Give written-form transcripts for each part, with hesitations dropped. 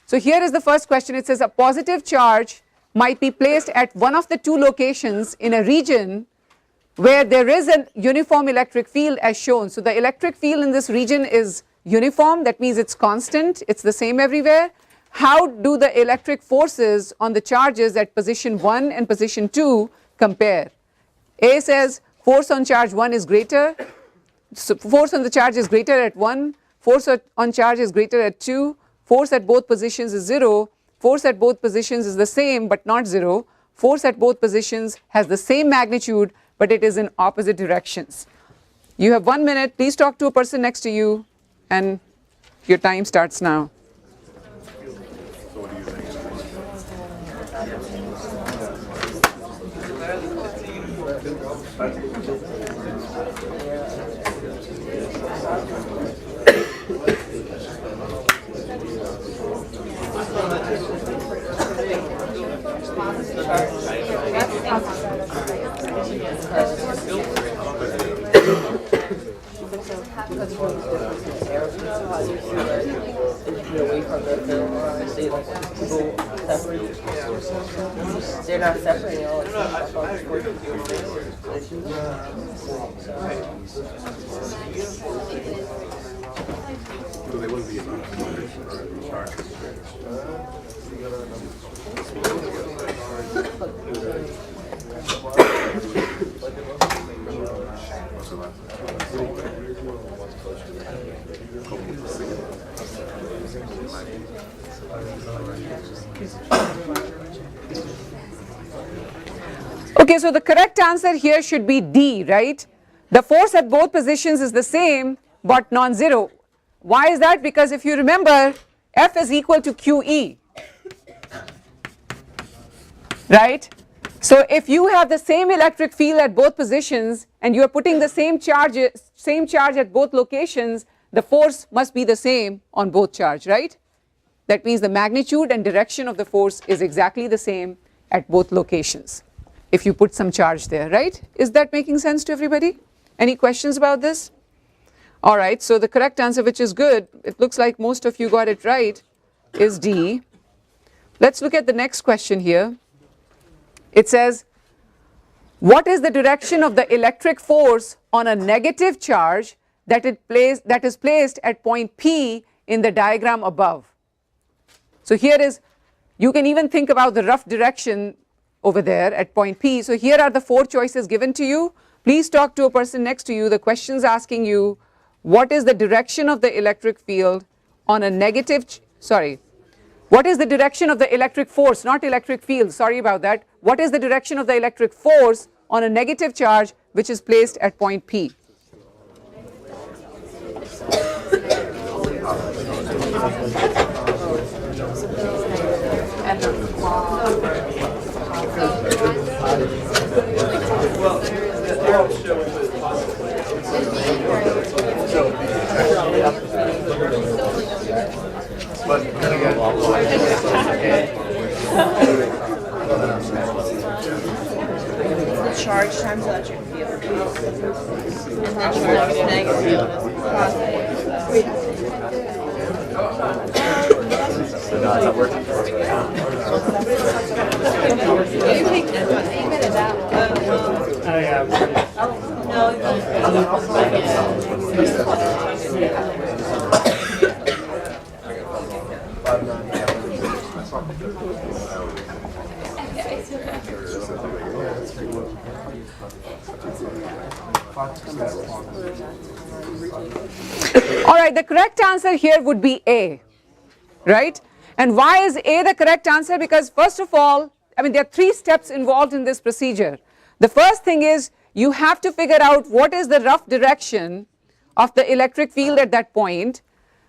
So here is the first question. It says a positive charge might be placed at one of the two locations in a region where there is a uniform electric field as shown. So the electric field in this region is uniform, that means it's constant, it's the same everywhere. How do the electric forces on the charges at position 1 and position 2 compare? A says force on charge 1 is greater, so force on the charge is greater at 1, force on charge is greater at 2, force at both positions is 0, force at both positions is the same but not 0, force at both positions has the same magnitude but it is in opposite directions. You have 1 minute, please talk to a person next to you and your time starts now. They're not separating all Okay, so the correct answer here should be D, right? The force at both positions is the same but non-zero. Why is that? Because if you remember, F is equal to QE, right? So if you have the same electric field at both positions and you are putting the same charge at both locations, the force must be the same on both charge, right? That means the magnitude and direction of the force is exactly the same at both locations if you put some charge there, right? Is that making sense to everybody? Any questions about this? All right, so the correct answer, which is good, it looks like most of you got it right, is D. Let's look at the next question here. It says, what is the direction of the electric force on a negative charge that is placed at point P in the diagram above? So here is, you can even think about the rough direction over there at point P. So here are the 4 choices given to you. Please talk to a person next to you. The question is asking you, what is the direction of the electric field on a negative, what is the direction of the electric force, not electric field, sorry about that. What is the direction of the electric force on a negative charge which is placed at point P? the charge times electric field. And then charge negative positive. So now it's not working for me. All right, the correct answer here would be A, right? And why is A the correct answer? Because first of all, I mean, there are 3 steps involved in this procedure. The first thing is you have to figure out what is the rough direction of the electric field at that point.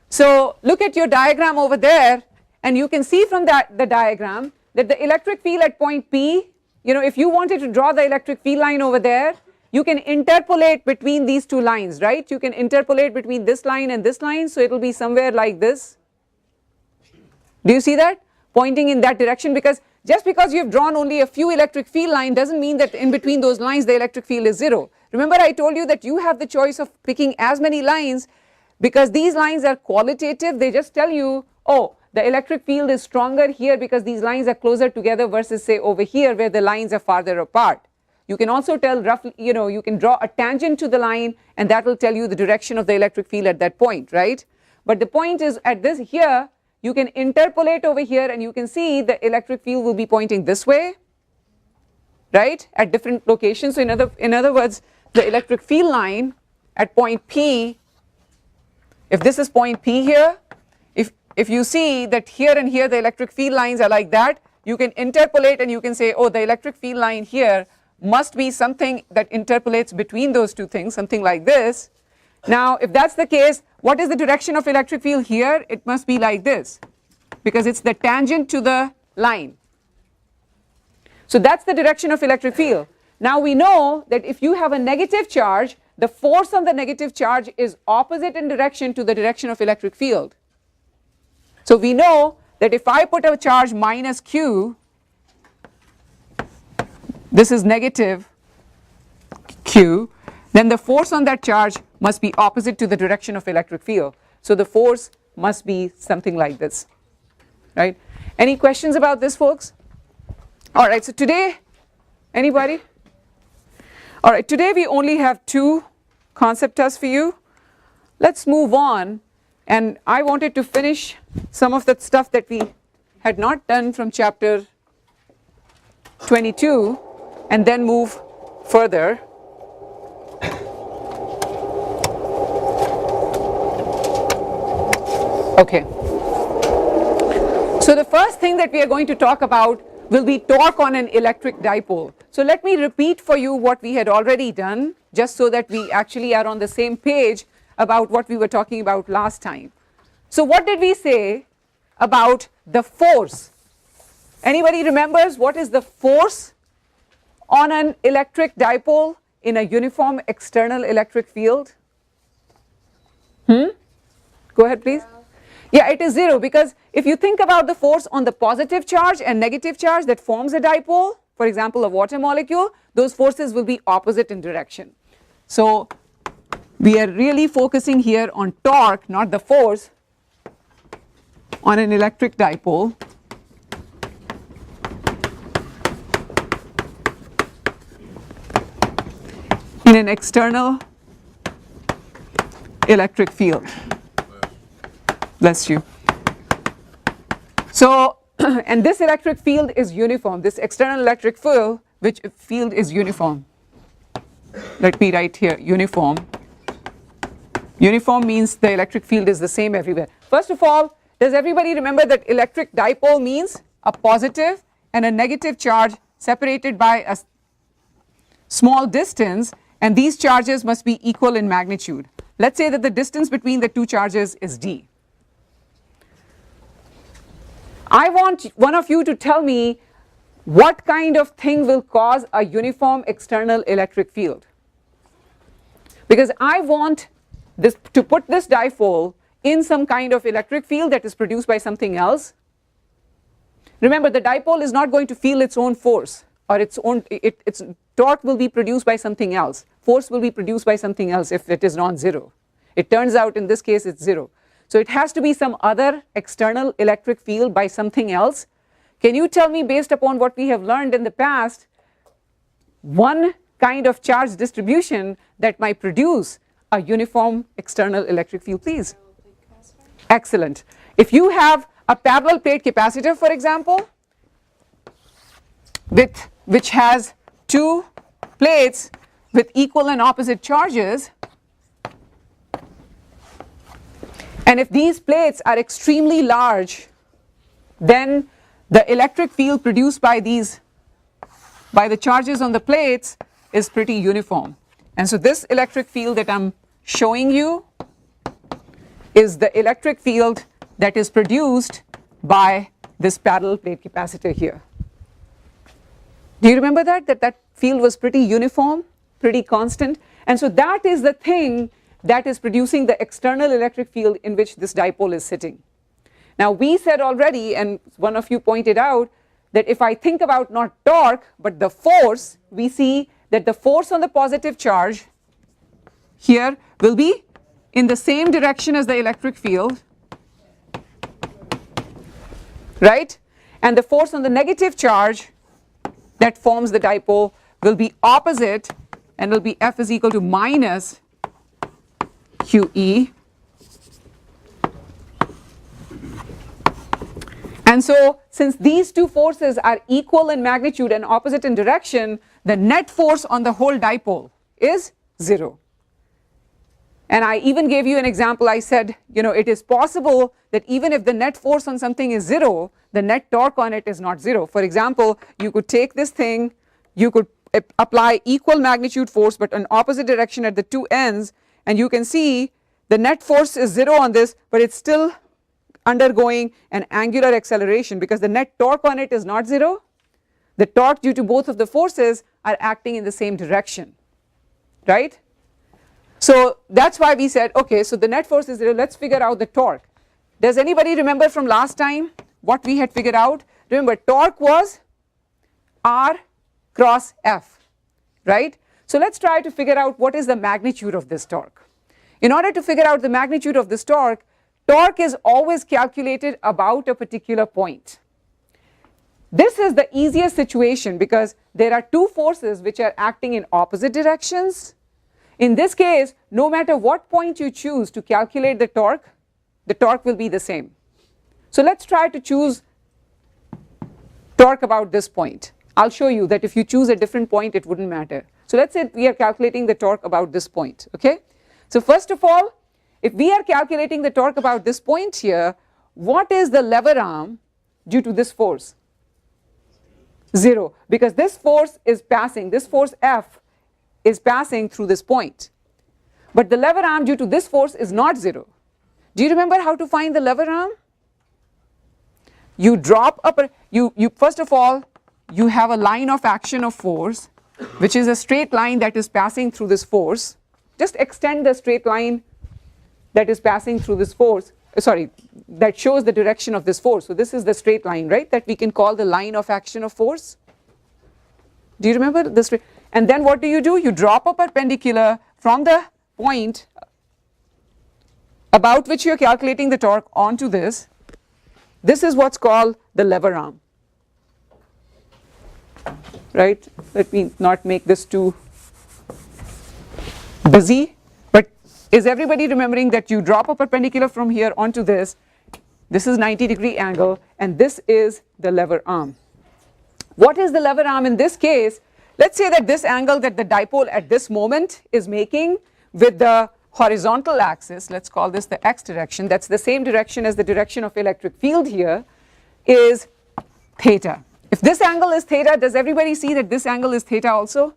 So look at your diagram over there and you can see from the diagram that the electric field at point P, if you wanted to draw the electric field line over there, you can interpolate between these 2 lines, right? You can interpolate between this line and this line, so it will be somewhere like this. Do you see that? Pointing in that direction, because just because you have drawn only a few electric field line doesn't mean that in between those lines the electric field is 0. Remember I told you that you have the choice of picking as many lines because these lines are qualitative. They just tell you, oh, the electric field is stronger here because these lines are closer together versus say over here where the lines are farther apart. You can also tell roughly, you can draw a tangent to the line and that will tell you the direction of the electric field at that point, right? But the point is at this here, you can interpolate over here and you can see the electric field will be pointing this way, right, at different locations. So in other words, the electric field line at point P, if this is point P here, if you see that here and here the electric field lines are like that, you can interpolate and you can say, oh, the electric field line here must be something that interpolates between those two things, something like this. Now if that's the case, what is the direction of electric field here? It must be like this because it's the tangent to the line. So that's the direction of electric field. Now we know that if you have a negative charge, the force on the negative charge is opposite in direction to the direction of electric field. So we know that if I put a charge minus Q, this is negative Q, then the force on that charge must be opposite to the direction of electric field. So the force must be something like this, right? Any questions about this, folks? All right, so today, anybody? All right, today we only have 2 concept tests for you. Let's move on, and I wanted to finish some of that stuff that we had not done from chapter 22 and then move further. Okay. So the first thing that we are going to talk about will be torque on an electric dipole. So let me repeat for you what we had already done, just so that we actually are on the same page about what we were talking about last time. So what did we say about the force? Anybody remembers what is the force on an electric dipole in a uniform external electric field? Go ahead, please. Yeah, it is 0 because if you think about the force on the positive charge and negative charge that forms a dipole, for example a water molecule, those forces will be opposite in direction. So we are really focusing here on torque, not the force, on an electric dipole. In an external electric field. Bless you. So and this electric field is uniform, this external electric field is uniform. Let me write here uniform. Uniform means the electric field is the same everywhere. First of all, does everybody remember that electric dipole means a positive and a negative charge separated by a small distance, and these charges must be equal in magnitude. Let's say that the distance between the 2 charges is d. I want one of you to tell me what kind of thing will cause a uniform external electric field, because I want this to put this dipole in some kind of electric field that is produced by something else. Remember, the dipole is not going to feel its own force or its torque will be produced by something else, force will be produced by something else if it is non-zero. It turns out in this case it's 0. So it has to be some other external electric field by something else. Can you tell me, based upon what we have learned in the past, one kind of charge distribution that might produce a uniform external electric field, please? Excellent. If you have a parallel plate capacitor, for example, which has 2 plates with equal and opposite charges, and if these plates are extremely large, then the electric field produced by the charges on the plates is pretty uniform. And so this electric field that I'm showing you is the electric field that is produced by this parallel plate capacitor here. Do you remember that field was pretty uniform, pretty constant? And so that is the thing that is producing the external electric field in which this dipole is sitting. Now we said already, and one of you pointed out, that if I think about not torque but the force, we see that the force on the positive charge here will be in the same direction as the electric field, right? And the force on the negative charge that forms the dipole will be opposite, and will be F is equal to minus QE. And so since these two forces are equal in magnitude and opposite in direction, the net force on the whole dipole is 0. And I even gave you an example. I said, you know, it is possible that even if the net force on something is 0, the net torque on it is not 0. For example, you could take this thing, you could apply equal magnitude force but in opposite direction at the two ends, and you can see the net force is 0 on this, but it's still undergoing an angular acceleration because the net torque on it is not 0. The torque due to both of the forces are acting in the same direction, right? So that's why we said, okay, so the net force is 0, let's figure out the torque. Does anybody remember from last time what we had figured out? Remember, torque was R cross F, right? So let's try to figure out what is the magnitude of this torque. In order to figure out the magnitude of this torque, torque is always calculated about a particular point. This is the easiest situation because there are two forces which are acting in opposite directions. In this case, no matter what point you choose to calculate the torque will be the same. So let's try to choose torque about this point. I'll show you that if you choose a different point, it wouldn't matter. So let's say we are calculating the torque about this point, okay? So first of all, if we are calculating the torque about this point here, what is the lever arm due to this force? 0, because this force is passing, this force F is passing through this point. But the lever arm due to this force is not 0. Do you remember how to find the lever arm? You drop up, first of all, you have a line of action of force, which is a straight line that is passing through this force. Just extend the straight line that is passing through this force, that shows the direction of this force. So this is the straight line, right, that we can call the line of action of force. Do you remember this? And then what do? You drop a perpendicular from the point about which you are calculating the torque onto this. This is what's called the lever arm, right? Let me not make this too busy, but is everybody remembering that you drop a perpendicular from here onto this? This is 90-degree angle, and this is the lever arm. What is the lever arm in this case? Let's say that this angle that the dipole at this moment is making with the horizontal axis, let's call this the x direction, that's the same direction as the direction of electric field here, is theta. If this angle is theta, does everybody see that this angle is theta also?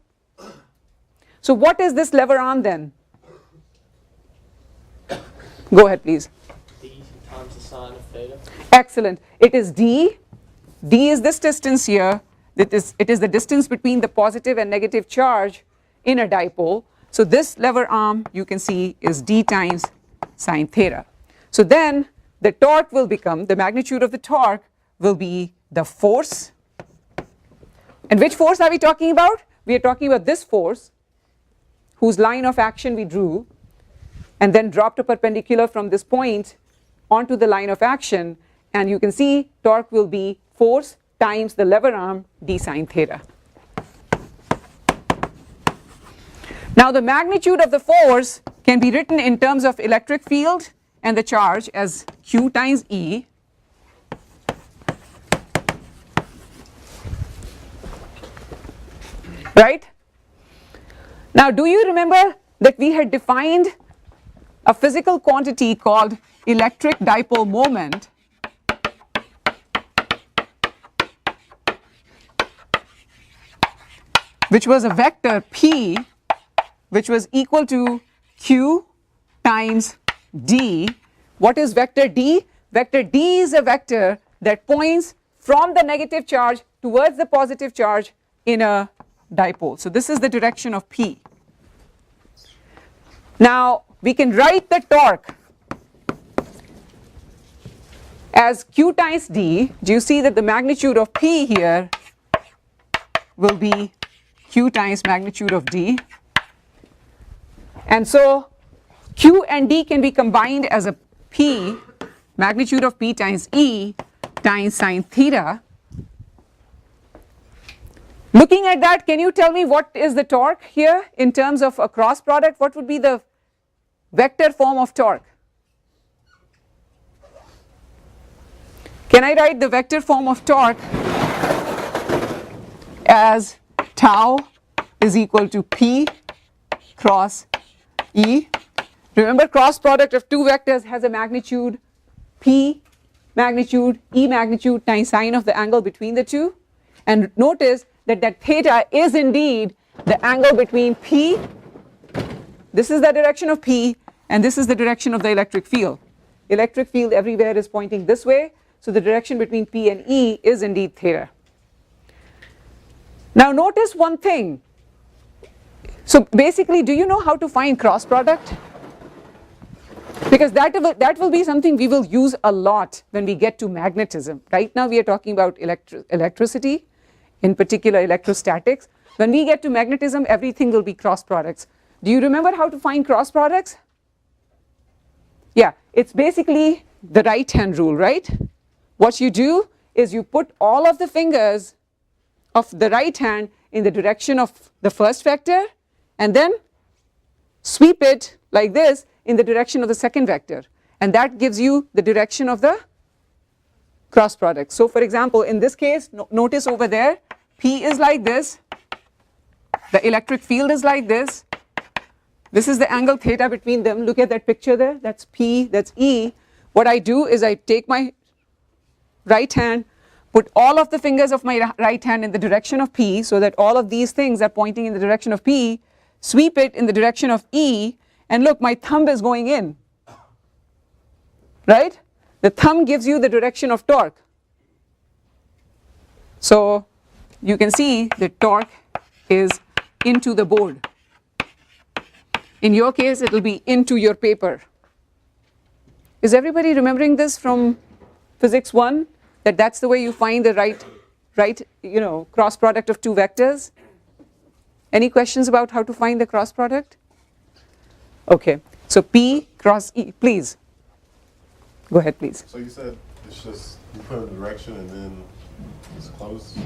So what is this lever arm then? Go ahead please. D times the sine of theta. Excellent. It is d. D is this distance here. It is the distance between the positive and negative charge in a dipole. So this lever arm you can see is d times sine theta. So then the torque will become, the magnitude of the torque will be the force. And which force are we talking about? We are talking about this force whose line of action we drew and then dropped a perpendicular from this point onto the line of action, and you can see torque will be force times the lever arm d sine theta. Now the magnitude of the force can be written in terms of electric field and the charge as Q times E. Right? Now do you remember that we had defined a physical quantity called electric dipole moment, which was a vector P, which was equal to Q times D. What is vector D? Vector D is a vector that points from the negative charge towards the positive charge in a dipole. So this is the direction of P. Now we can write the torque as Q times D. Do you see that the magnitude of P here will be Q times magnitude of D? And so Q and D can be combined as a P, magnitude of P times E, times sine theta. Looking at that, can you tell me what is the torque here in terms of a cross product? What would be the vector form of torque? Can I write the vector form of torque as tau is equal to P cross E? Remember, cross product of two vectors has a magnitude P magnitude E magnitude times sine of the angle between the two, and notice that that theta is indeed the angle between P, this is the direction of P, and this is the direction of the electric field. Electric field everywhere is pointing this way, so the direction between P and E is indeed theta. Now notice one thing. So basically, do you know how to find cross product? Because that will be something we will use a lot when we get to magnetism. Right now we are talking about electricity, in particular electrostatics. When we get to magnetism, everything will be cross products. Do you remember how to find cross products? Yeah, it's basically the right hand rule, right? What you do is you put all of the fingers of the right hand in the direction of the first vector and then sweep it like this in the direction of the second vector, and that gives you the direction of the cross product. So for example, in this case, notice over there, P is like this, the electric field is like this is the angle theta between them. Look at that picture there, that's P, that's E. What I do is I take my right hand, put all of the fingers of my right hand in the direction of P so that all of these things are pointing in the direction of P, sweep it in the direction of E, and look, my thumb is going in, right? The thumb gives you the direction of torque. So you can see the torque is into the board. In your case, it will be into your paper. Is everybody remembering this from physics 1? That's the way you find the right cross product of two vectors? Any questions about how to find the cross product? Okay, so P cross E, please. Go ahead, please. So you said it's just you put a direction and then it's close?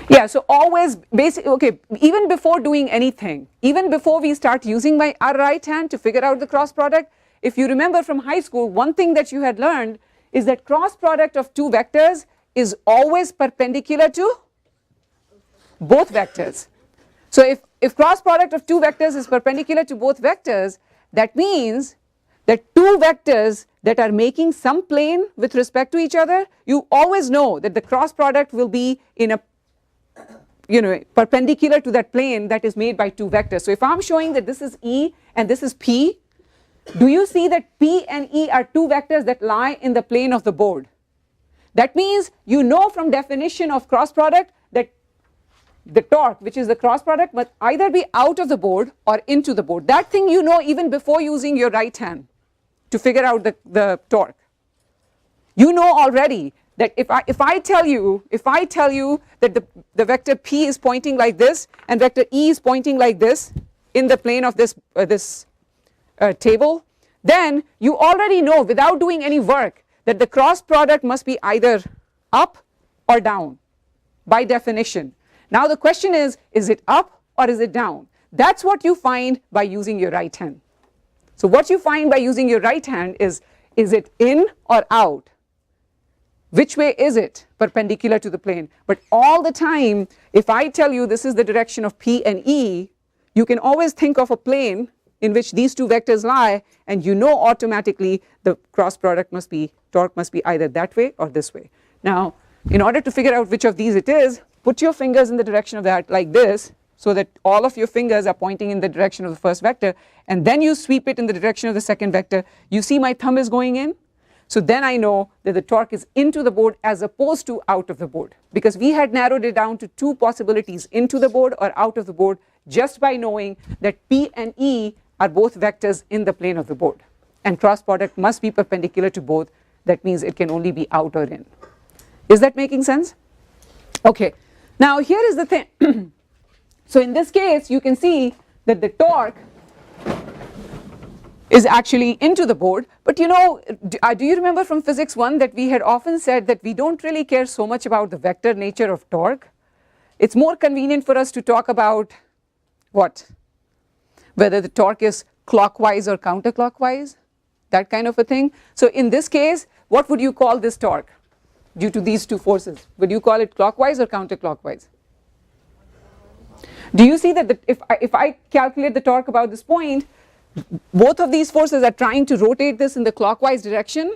Yeah, so always okay, even before doing anything, even before we start using our right hand to figure out the cross product, if you remember from high school, one thing that you had learned is that cross product of two vectors is always perpendicular to both vectors. So if cross product of two vectors is perpendicular to both vectors, that means that two vectors that are making some plane with respect to each other, you always know that the cross product will be in a perpendicular to that plane that is made by two vectors. So if I'm showing that this is E and this is P, do you see that P and E are two vectors that lie in the plane of the board? That means you know from definition of cross product that the torque, which is the cross product, must either be out of the board or into the board. That thing you know even before using your right hand to figure out the torque. You know already that if I tell you that the vector P is pointing like this and vector E is pointing like this in the plane of this table, then you already know without doing any work that the cross product must be either up or down by definition. Now the question is it up or is it down? That's what you find by using your right hand. So what you find by using your right hand is it in or out? Which way is it perpendicular to the plane? But all the time, if I tell you this is the direction of P and E, you can always think of a plane in which these two vectors lie, and you know automatically the cross product must be, torque must be either that way or this way. Now in order to figure out which of these it is, put your fingers in the direction of that like this, so that all of your fingers are pointing in the direction of the first vector, and then you sweep it in the direction of the second vector. You see my thumb is going in? So then I know that the torque is into the board as opposed to out of the board, because we had narrowed it down to two possibilities, into the board or out of the board, just by knowing that P and E are both vectors in the plane of the board, and cross product must be perpendicular to both. That means it can only be out or in. Is that making sense? Okay, now here is the thing. So in this case you can see that the torque is actually into the board. But you know, do you remember from physics 1 that we had often said that we don't really care so much about the vector nature of torque? It's more convenient for us to talk about what? Whether the torque is clockwise or counterclockwise, that kind of a thing. So in this case, what would you call this torque due to these two forces? Would you call it clockwise or counterclockwise? Do you see that if I calculate the torque about this point, both of these forces are trying to rotate this in the clockwise direction,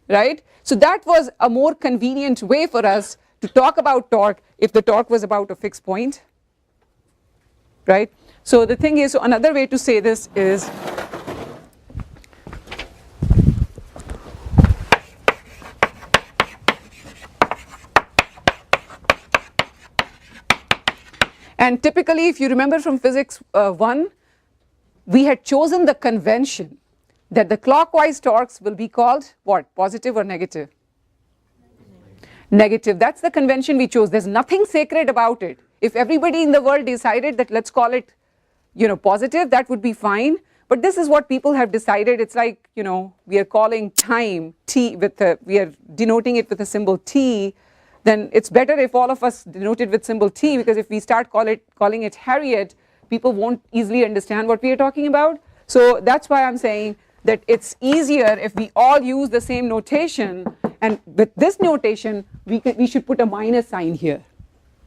right? So that was a more convenient way for us to talk about torque if the torque was about a fixed point, right? So the thing is, so another way to say this is and typically if you remember from physics 1, we had chosen the convention that the clockwise torques will be called what? Positive or negative? Negative. That's the convention we chose. There's nothing sacred about it. If everybody in the world decided that let's call it, you know, positive, that would be fine. But this is what people have decided. It's like, you know, we are calling time t with we are denoting it with a symbol t. Then it's better if all of us denote it with symbol t, because if we start calling it Harriet, people won't easily understand what we are talking about. So that's why I'm saying that it's easier if we all use the same notation, and with this notation we should put a minus sign here,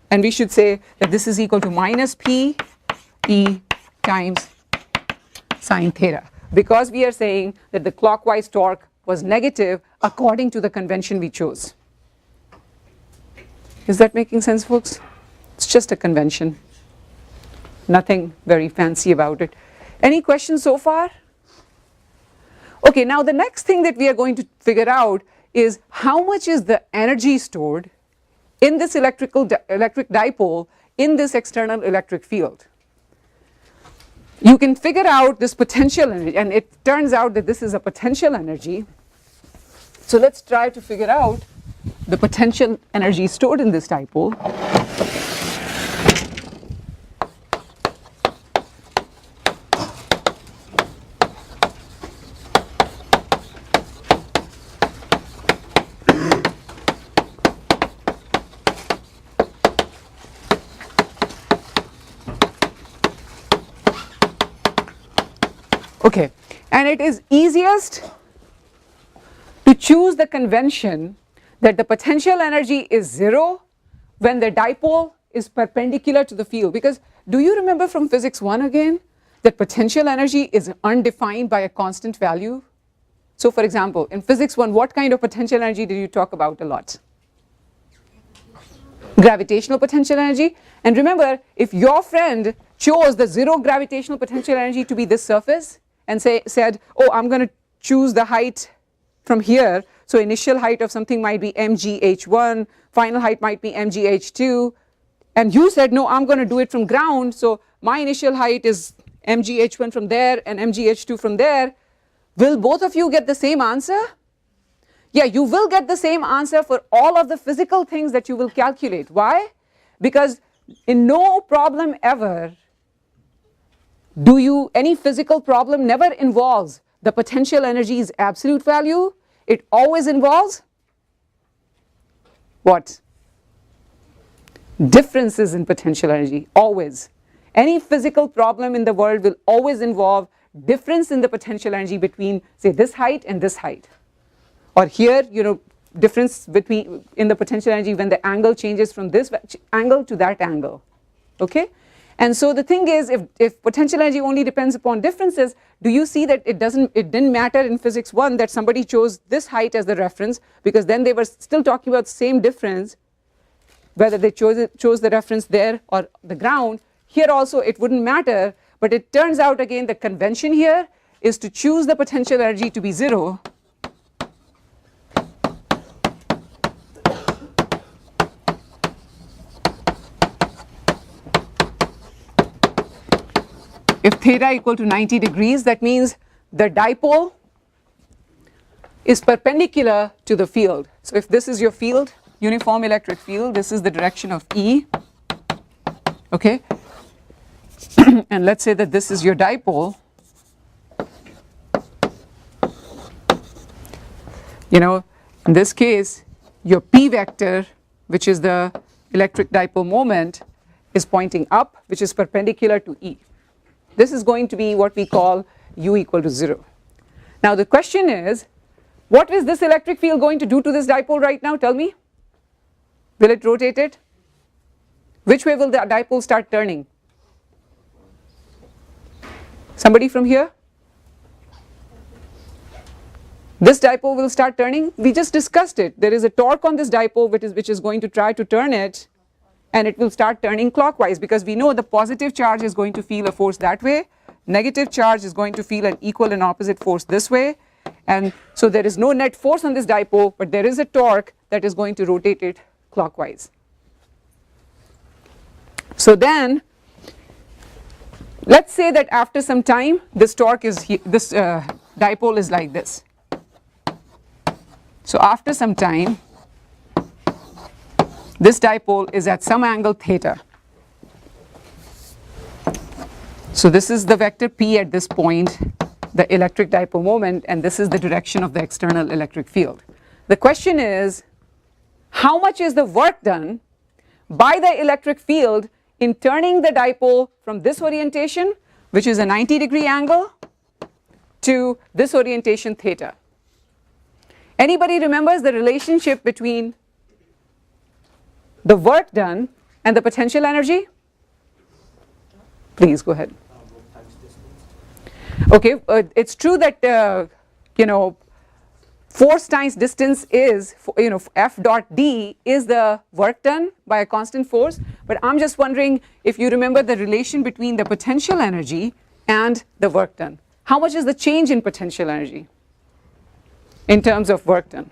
and we should say that this is equal to minus p e times sine theta, because we are saying that the clockwise torque was negative according to the convention we chose. Is that making sense, folks? It's just a convention. Nothing very fancy about it. Any questions so far? Okay, now the next thing that we are going to figure out is how much is the energy stored in this electric dipole in this external electric field. You can figure out this potential energy, and it turns out that this is a potential energy. So let's try to figure out the potential energy stored in this dipole. Okay, and it is easiest to choose the convention that the potential energy is 0 when the dipole is perpendicular to the field, because do you remember from physics 1 again that potential energy is undefined by a constant value? So for example, in physics 1, what kind of potential energy did you talk about a lot? Gravitational potential energy. And remember, if your friend chose the 0 gravitational potential energy to be this surface and said, oh, I'm going to choose the height from here, so initial height of something might be mgh1, final height might be mgh2, and you said, no, I'm going to do it from ground, so my initial height is mgh1 from there and mgh2 from there, will both of you get the same answer? Yeah, you will get the same answer for all of the physical things that you will calculate. Why? Because in no problem ever any physical problem never involves the potential energy's absolute value. It always involves what? Differences in potential energy, always. Any physical problem in the world will always involve difference in the potential energy between, say, this height and this height. Or here, you know, difference in the potential energy when the angle changes from this angle to that angle, okay? And so the thing is, if potential energy only depends upon differences, do you see that it didn't matter in physics 1 that somebody chose this height as the reference, because then they were still talking about the same difference, whether they chose the reference there or the ground. Here also it wouldn't matter, but it turns out again the convention here is to choose the potential energy to be 0. If theta equal to 90 degrees, that means the dipole is perpendicular to the field. So if this is your field, uniform electric field, this is the direction of E, okay? And let's say that this is your dipole, you know, in this case your P vector, which is the electric dipole moment, is pointing up, which is perpendicular to E. This is going to be what we call U equal to 0. Now the question is, what is this electric field going to do to this dipole right now? Tell me. Will it rotate it? Which way will the dipole start turning? Somebody from here? This dipole will start turning. We just discussed it. There is a torque on this dipole which is going to try to turn it, and it will start turning clockwise, because we know the positive charge is going to feel a force that way, negative charge is going to feel an equal and opposite force this way, and so there is no net force on this dipole, but there is a torque that is going to rotate it clockwise. So then let's say that after some time this torque is this dipole is like this. So after some time this dipole is at some angle theta. So this is the vector P at this point, the electric dipole moment, and this is the direction of the external electric field. The question is, how much is the work done by the electric field in turning the dipole from this orientation, which is a 90-degree angle, to this orientation theta? Anybody remembers the relationship between the work done and the potential energy? Please go ahead. Okay, it's true that you know, force times distance is, you know, F dot D is the work done by a constant force, but I'm just wondering if you remember the relation between the potential energy and the work done. How much is the change in potential energy in terms of work done?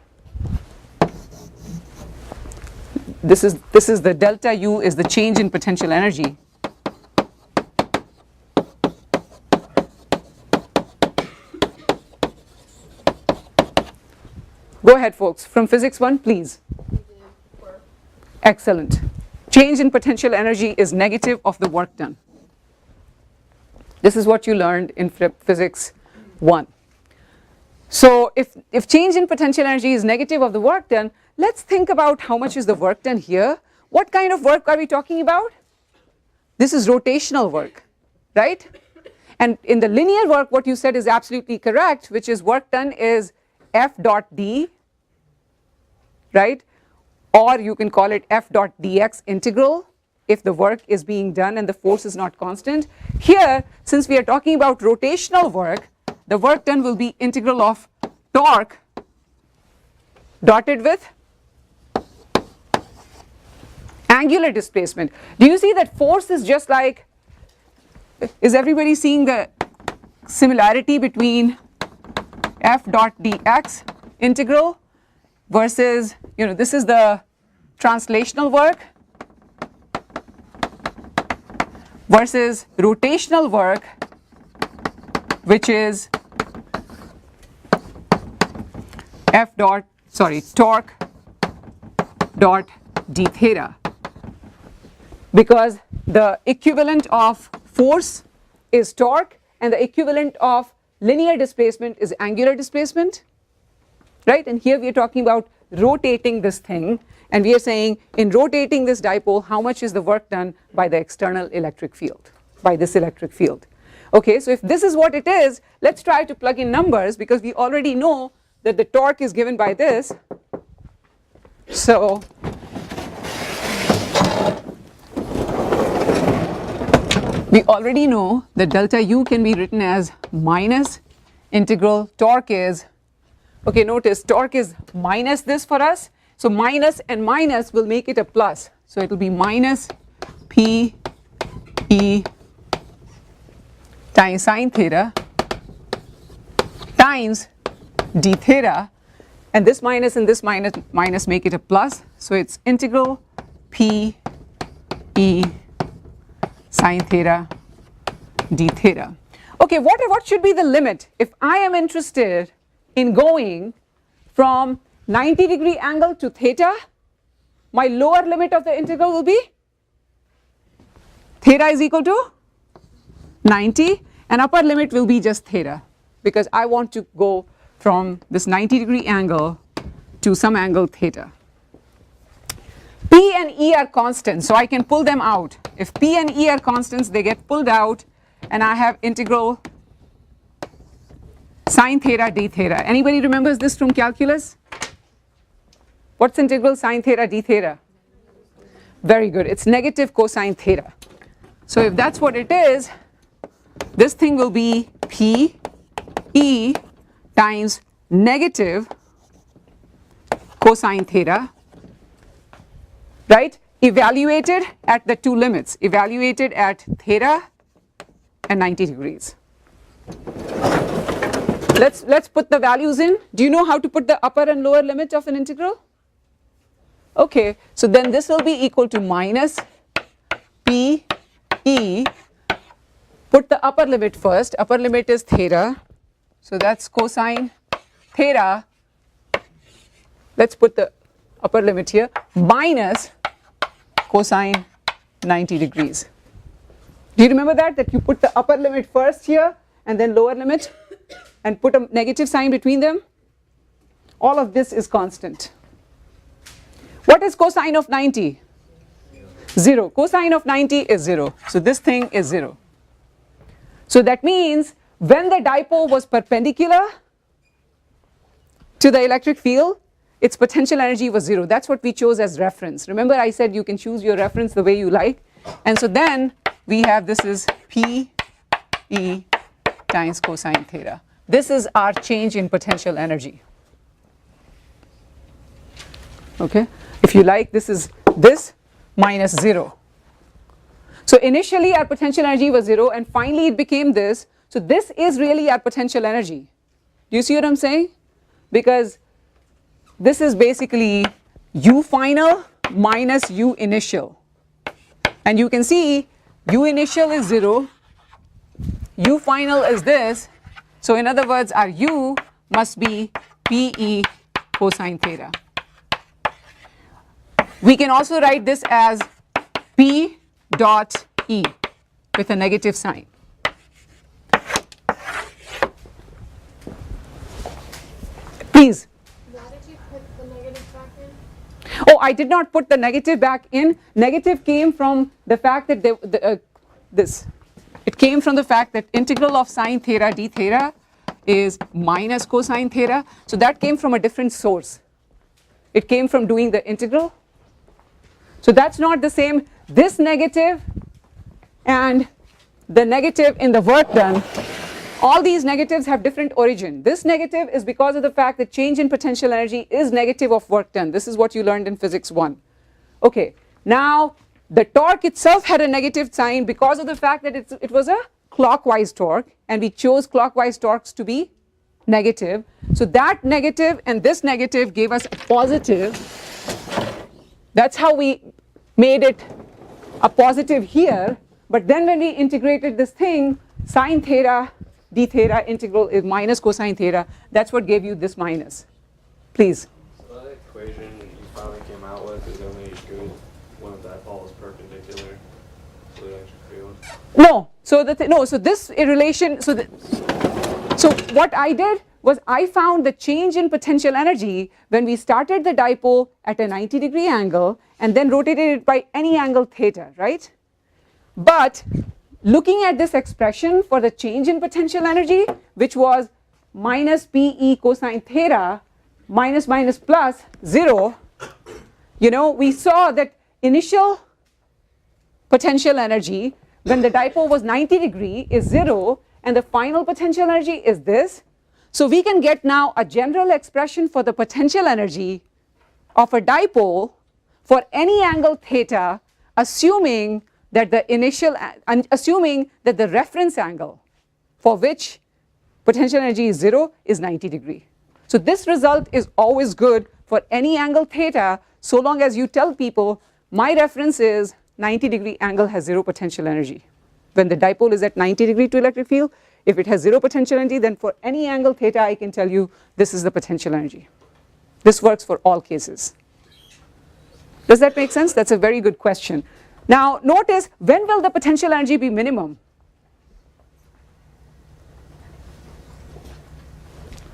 This is the delta U is the change in potential energy. Go ahead folks, from physics 1 please. Excellent. Change in potential energy is negative of the work done. This is what you learned in physics 1. So if change in potential energy is negative of the work done, let's think about how much is the work done here. What kind of work are we talking about? This is rotational work, right? And in the linear work what you said is absolutely correct, which is work done is F dot D, right? Or you can call it F dot dx integral if the work is being done and the force is not constant. Here, since we are talking about rotational work, the work done will be integral of torque dotted with angular displacement. Do you see that force is just like, is everybody seeing the similarity between F dot dx integral versus, you know, this is the translational work versus rotational work, which is torque dot d theta, because the equivalent of force is torque and the equivalent of linear displacement is angular displacement, right? And here we are talking about rotating this thing, and we are saying in rotating this dipole how much is the work done by the external electric field, by this electric field. Okay, so if this is what it is, let's try to plug in numbers, because we already know that the torque is given by this. So we already know that delta U can be written as minus integral torque is, okay, notice torque is minus this for us, so minus and minus will make it a plus, so it will be minus P E times sine theta times d theta, and this minus and this minus make it a plus, so it's integral P E sine theta d theta. Okay, what should be the limit if I am interested in going from 90-degree angle to theta? My lower limit of the integral will be theta is equal to 90, and upper limit will be just theta, because I want to go from this 90-degree angle to some angle theta. P and E are constant, so I can pull them out. If P and E are constants, they get pulled out, and I have integral sine theta d theta. Anybody remembers this from calculus? What's integral sine theta d theta? Very good, it's negative cosine theta. So if that's what it is, this thing will be P E times negative cosine theta, right, evaluated at the two limits, evaluated at theta and 90 degrees. Let's put the values in. Do you know how to put the upper and lower limit of an integral? Okay, so then this will be equal to minus P E. Put the upper limit first. Upper limit is theta, so that's cosine theta. Let's put the upper limit here, minus cosine 90 degrees. Do you remember that you put the upper limit first here and then lower limit and put a negative sign between them? All of this is constant. What is cosine of 90? 0. Cosine of 90 is 0. So this thing is 0. So that means when the dipole was perpendicular to the electric field, its potential energy was 0. That's what we chose as reference. Remember I said you can choose your reference the way you like. And so then we have, this is P E times cosine theta. This is our change in potential energy. Okay, if you like, this is this minus 0. So initially our potential energy was 0 and finally it became this. So this is really our potential energy. Do you see what I'm saying? Because this is basically U final minus U initial. And you can see U initial is 0, U final is this. So in other words, our U must be PE cosine theta. We can also write this as P dot E with a negative sign. Please. Why did you put the negative back in? Oh, I did not put the negative back in. Negative came from the fact that it came from the fact that integral of sine theta d theta is minus cosine theta. So that came from a different source. It came from doing the integral. So that's not the same. This negative and the negative in the work done, all these negatives have different origin. This negative is because of the fact that change in potential energy is negative of work done. This is what you learned in physics 1. Okay, now the torque itself had a negative sign because of the fact that it was a clockwise torque, and we chose clockwise torques to be negative. So that negative and this negative gave us a positive. That's how we made it a positive here. But then when we integrated this thing, sine theta d theta integral is minus cosine theta. That's what gave you this minus. Please. So that equation you finally came out with is only good when the dipole is perpendicular to the electric field? No. So so this relation. So what I did was I found the change in potential energy when we started the dipole at a 90-degree angle and then rotated it by any angle theta, right? But looking at this expression for the change in potential energy, which was minus PE cosine theta minus minus plus 0, we saw that initial potential energy when the dipole was 90 degree is 0 and the final potential energy is this. So we can get now a general expression for the potential energy of a dipole for any angle theta, assuming that the reference angle for which potential energy is 0 is 90 degree. So this result is always good for any angle theta, so long as you tell people my reference is 90 degree angle has 0 potential energy. When the dipole is at 90 degree to electric field, if it has 0 potential energy, then for any angle theta I can tell you this is the potential energy. This works for all cases. Does that make sense? That's a very good question. Now notice, when will the potential energy be minimum?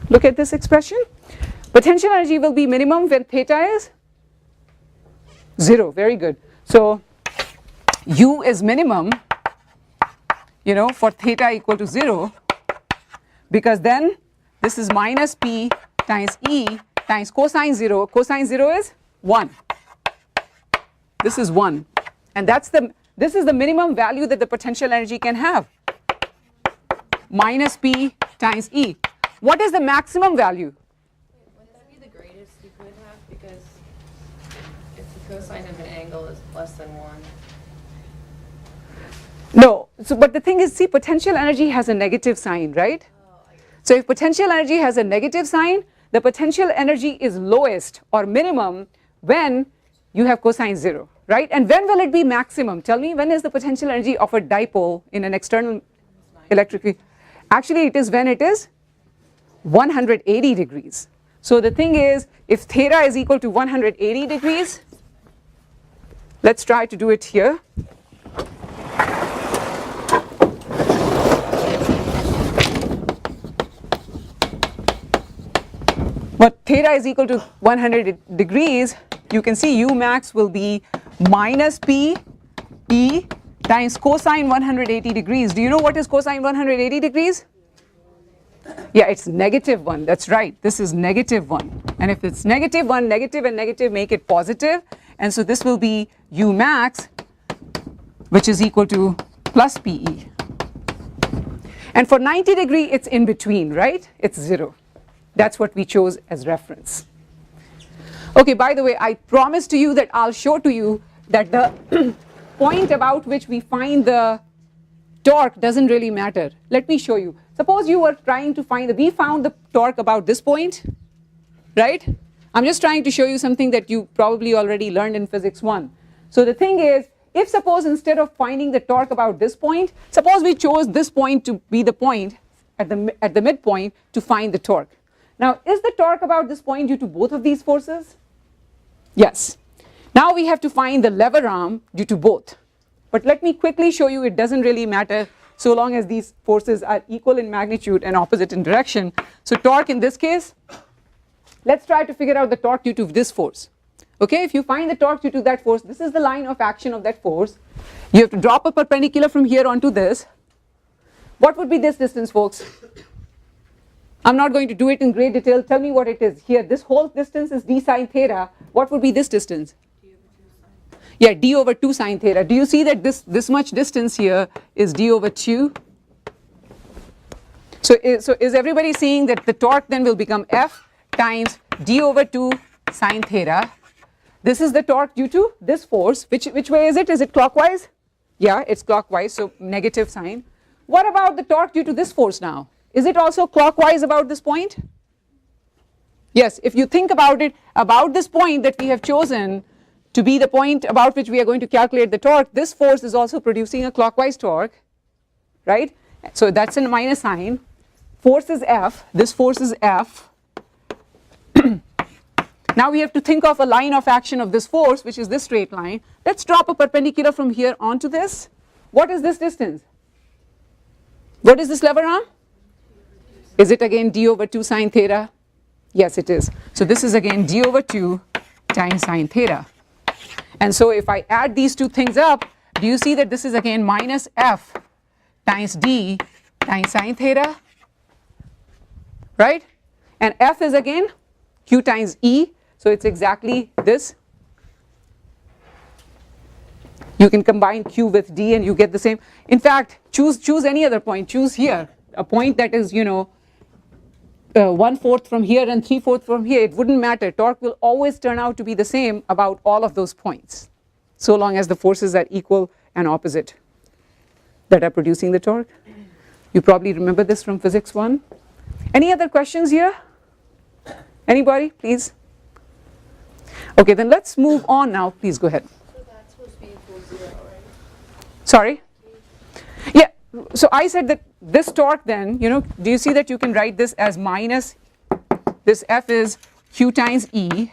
Look at this expression. Potential energy will be minimum when theta is 0, very good. So U is minimum, you know, for theta equal to 0, because then this is minus P times E times cosine 0, cosine 0 is 1, this is 1, and this is the minimum value that the potential energy can have, minus P times E. What is the maximum value? Wouldn't that be the greatest you could have? Because if the cosine of an angle is less than 1. No, so but the thing is, see, potential energy has a negative sign, right? So if potential energy has a negative sign, the potential energy is lowest or minimum when you have cosine 0, right? And when will it be maximum? Tell me, when is the potential energy of a dipole in an external electric field? Actually, it is when it is 180 degrees. So the thing is, if theta is equal to 180 degrees, let's try to do it here. But theta is equal to 100 degrees, you can see U max will be minus P E times cosine 180 degrees. Do you know what is cosine 180 degrees? Yeah, it's negative 1, that's right, this is negative 1, and if it's negative 1, negative and negative make it positive, and so this will be U max, which is equal to plus PE. And for 90 degree it's in between, right? It's 0. That's what we chose as reference. Okay, by the way, I promised to you that I'll show to you that the point about which we find the torque doesn't really matter. Let me show you. Suppose you were trying to find we found the torque about this point, right? I'm just trying to show you something that you probably already learned in physics 1. So the thing is, if suppose instead of finding the torque about this point, suppose we chose this point to be the point at the midpoint to find the torque. Now, is the torque about this point due to both of these forces? Yes. Now we have to find the lever arm due to both. But let me quickly show you it doesn't really matter so long as these forces are equal in magnitude and opposite in direction. So torque in this case, let's try to figure out the torque due to this force. Okay, if you find the torque due to that force, this is the line of action of that force. You have to drop a perpendicular from here onto this. What would be this distance, folks? I'm not going to do it in great detail. Tell me what it is. Here, this whole distance is d sine theta. What would be this distance? Yeah, d over 2 sine theta. Do you see that this much distance here is d over 2? So is everybody seeing that the torque then will become F times d over 2 sine theta? This is the torque due to this force. Which way is it? Is it clockwise? Yeah, it's clockwise, so negative sign. What about the torque due to this force now? Is it also clockwise about this point? Yes, if you think about it, about this point that we have chosen to be the point about which we are going to calculate the torque, this force is also producing a clockwise torque, right? So that's a minus sign. Force is F, this force is F. Now we have to think of a line of action of this force, which is this straight line. Let's drop a perpendicular from here onto this. What is this distance? What is this lever arm? Is it again d over 2 sine theta? Yes, it is. So this is again d over 2 times sine theta. And so if I add these two things up, do you see that this is again minus F times d times sine theta? Right? And F is again Q times E. So it's exactly this. You can combine Q with D and you get the same. In fact, choose any other point. Choose here a point that is, you know, 1/4 from here and 3/4 from here. It wouldn't matter. Torque will always turn out to be the same about all of those points, so long as the forces are equal and opposite that are producing the torque. You probably remember this from physics 1. Any other questions here? Anybody, please? Okay, then let's move on now. Please go ahead. So that's supposed to be equal to 0, right? Sorry? Yeah, so I said that this torque then, you know, do you see that you can write this as minus, this F is Q times E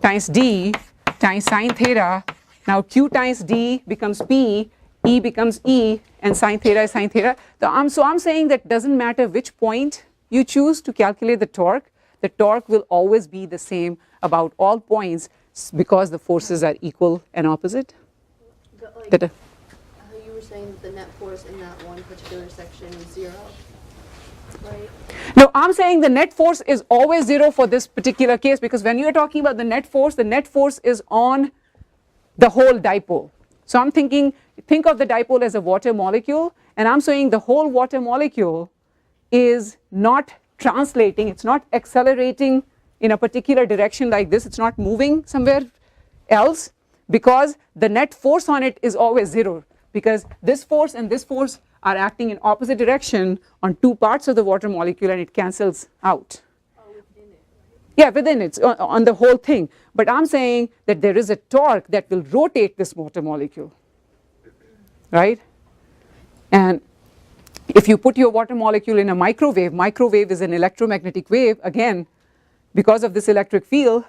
times D times sine theta. Now Q times D becomes P, E becomes E, and sine theta is sine theta. So I'm saying that doesn't matter which point you choose to calculate the torque, the torque will always be the same about all points because the forces are equal and opposite. But like, That, how you were saying that the net force in that one particular section is 0, right? no, I'm saying the net force is always 0 for this particular case, because when you're talking about the net force is on the whole dipole. So I'm thinking, think of the dipole as a water molecule, and I'm saying the whole water molecule is not translating, it's not accelerating in a particular direction like this, it's not moving somewhere else, because the net force on it is always 0, because this force and this force are acting in opposite direction on two parts of the water molecule, and it cancels out. Yeah, within it, on the whole thing. But I'm saying that there is a torque that will rotate this water molecule, right? And if you put your water molecule in a microwave is an electromagnetic wave, again, because of this electric field,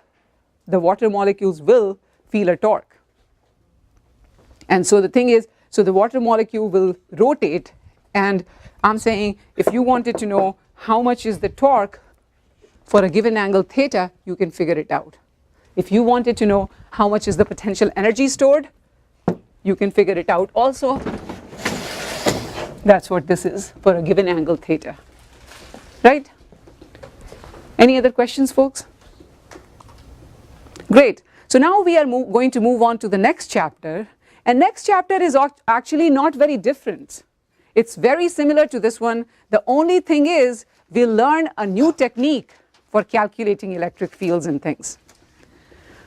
the water molecules will feel a torque. And so the thing is, so the water molecule will rotate, and I'm saying if you wanted to know how much is the torque for a given angle theta, you can figure it out. If you wanted to know how much is the potential energy stored, you can figure it out also. That's what this is for a given angle theta, right? Any other questions, folks? Great. So now we are going to move on to the next chapter, and next chapter is actually not very different. It's very similar to this one. The only thing is we'll learn a new technique for calculating electric fields and things.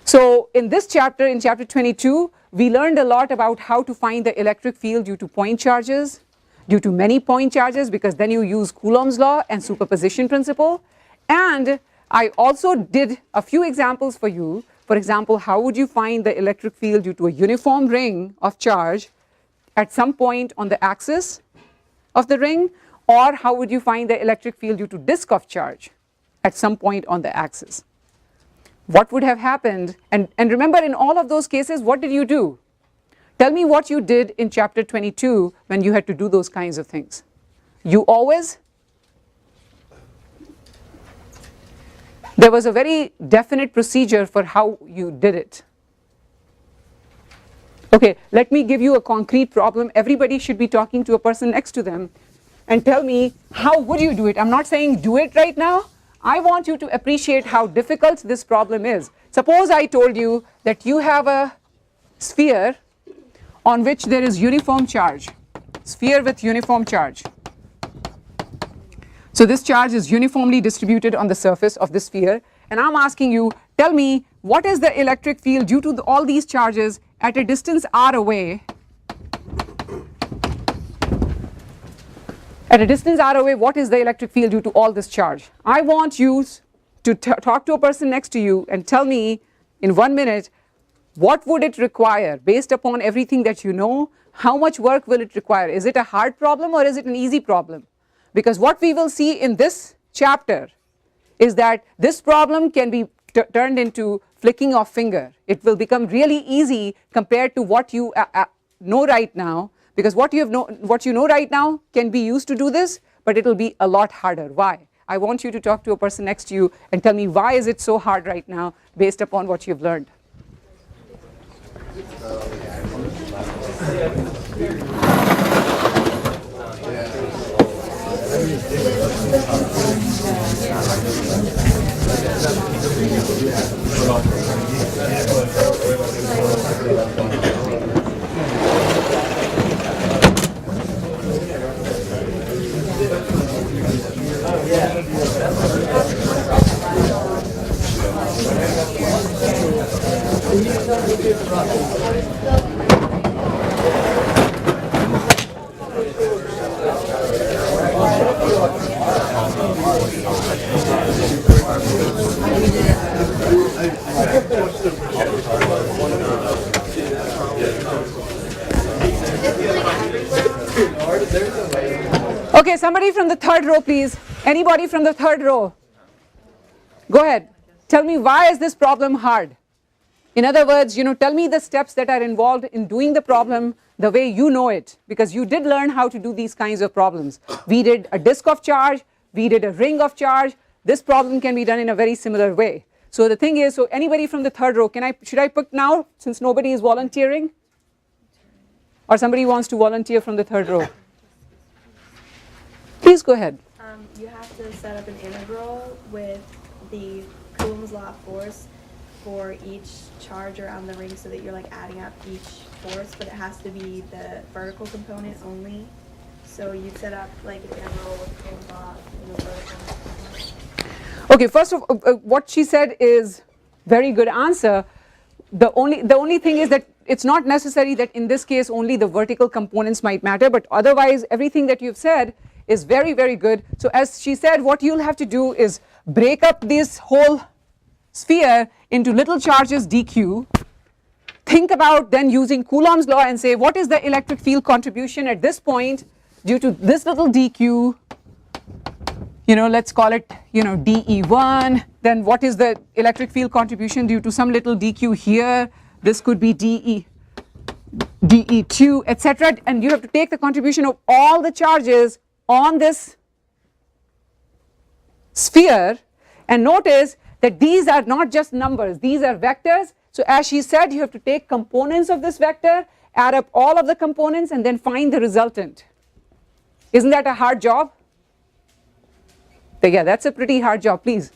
So in this chapter, in chapter 22, we learned a lot about how to find the electric field due to point charges, due to many point charges, because then you use Coulomb's law and superposition principle. And I also did a few examples for you. For example, how would you find the electric field due to a uniform ring of charge at some point on the axis of the ring, or how would you find the electric field due to disk of charge at some point on the axis? What would have happened? And remember, in all of those cases, what did you do? Tell me what you did in chapter 22 when you had to do those kinds of things. You always, there was a very definite procedure for how you did it. Okay, let me give you a concrete problem. Everybody should be talking to a person next to them and tell me, how would you do it? I'm not saying do it right now. I want you to appreciate how difficult this problem is. Suppose I told you that you have a sphere on which there is uniform charge, sphere with uniform charge. So this charge is uniformly distributed on the surface of the sphere, and I'm asking you, tell me what is the electric field due to all these charges at a distance r away. At a distance r away, what is the electric field due to all this charge? I want you to talk to a person next to you and tell me in 1 minute, what would it require based upon everything that you know? How much work will it require? Is it a hard problem or is it an easy problem? Because what we will see in this chapter is that this problem can be turned into flicking of finger. It will become really easy compared to what you know right now, because what you know right now can be used to do this, but it will be a lot harder. Why? I want you to talk to a person next to you and tell me, why is it so hard right now based upon what you've learned? Okay, somebody from the third row, please. Anybody from the third row? Go ahead. Tell me, why is this problem hard? In other words, tell me the steps that are involved in doing the problem the way you know it, because you did learn how to do these kinds of problems. We did a disk of charge, we did a ring of charge, this problem can be done in a very similar way. So the thing is, so anybody from the third row, should I pick now since nobody is volunteering? Or somebody wants to volunteer from the third row? Please go ahead. You have to set up an integral with the Coulomb's law of force for each charge around the ring so that you're like adding up each force, but it has to be the vertical component only. So you set up like an integral with Coulomb's law in the vertical component. Okay, first of what she said is very good answer. The only thing is that it's not necessary that in this case only the vertical components might matter, but otherwise everything that you've said is very, very good. So as she said, what you'll have to do is break up this whole sphere into little charges dq. Think about then using Coulomb's law and say what is the electric field contribution at this point due to this little dq, let's call it dE1. Then what is the electric field contribution due to some little dq here? This could be dE2, etc. And you have to take the contribution of all the charges on this sphere, and notice that these are not just numbers, these are vectors. So as she said, you have to take components of this vector, add up all of the components, and then find the resultant. Isn't that a hard job? Yeah, that's a pretty hard job. Please.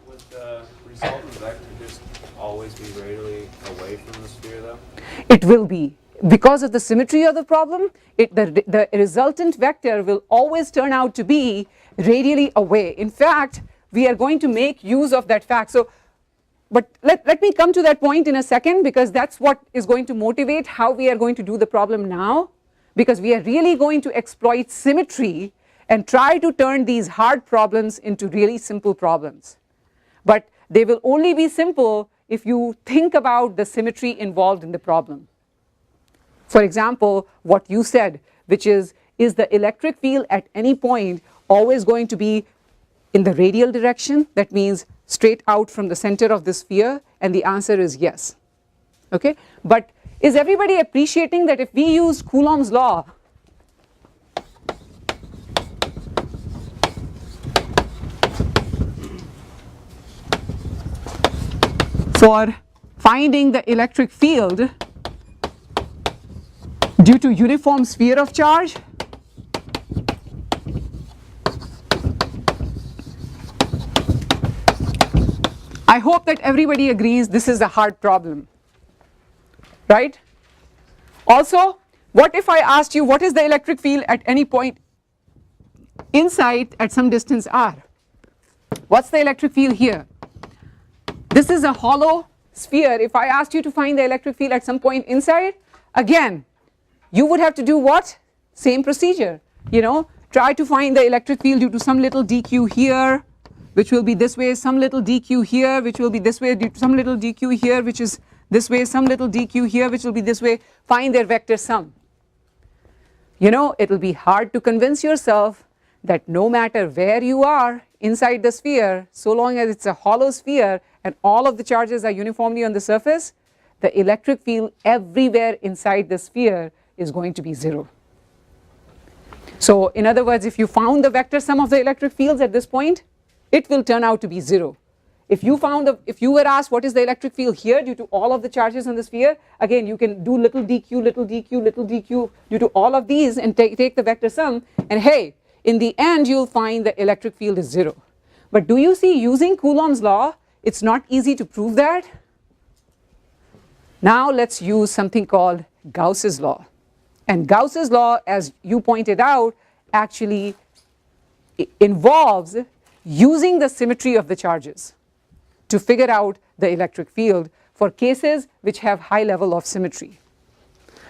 Would the resultant vector just always be radially away from the sphere though? It will be. Because of the symmetry of the problem, the resultant vector will always turn out to be radially away. In fact, we are going to make use of that fact. So, but let me come to that point in a second, because that's what is going to motivate how we are going to do the problem now, because we are really going to exploit symmetry and try to turn these hard problems into really simple problems. But they will only be simple if you think about the symmetry involved in the problem. For example, what you said, which is the electric field at any point always going to be in the radial direction? That means straight out from the center of the sphere, and the answer is yes. Okay, but is everybody appreciating that if we use Coulomb's law, for finding the electric field due to uniform sphere of charge, I hope that everybody agrees this is a hard problem, right? Also, what if I asked you what is the electric field at any point inside at some distance r? What's the electric field here? This is a hollow sphere. If I asked you to find the electric field at some point inside, again, you would have to do what? Same procedure, try to find the electric field due to some little dq here, which will be this way, some little dq here, which will be this way, due to some little dq here, which is this way, some little dq here, which will be this way. Find their vector sum. It will be hard to convince yourself that no matter where you are inside the sphere, so long as it's a hollow sphere and all of the charges are uniformly on the surface, the electric field everywhere inside the sphere is going to be 0. So in other words, if you found the vector sum of the electric fields at this point, it will turn out to be 0. If you were asked what is the electric field here due to all of the charges on the sphere, again you can do little dq, little dq, little dq due to all of these and take the vector sum, and hey, in the end you'll find the electric field is 0. But do you see, using Coulomb's law, it's not easy to prove that. Now let's use something called Gauss's law. And Gauss's law, as you pointed out, actually involves using the symmetry of the charges to figure out the electric field for cases which have high level of symmetry.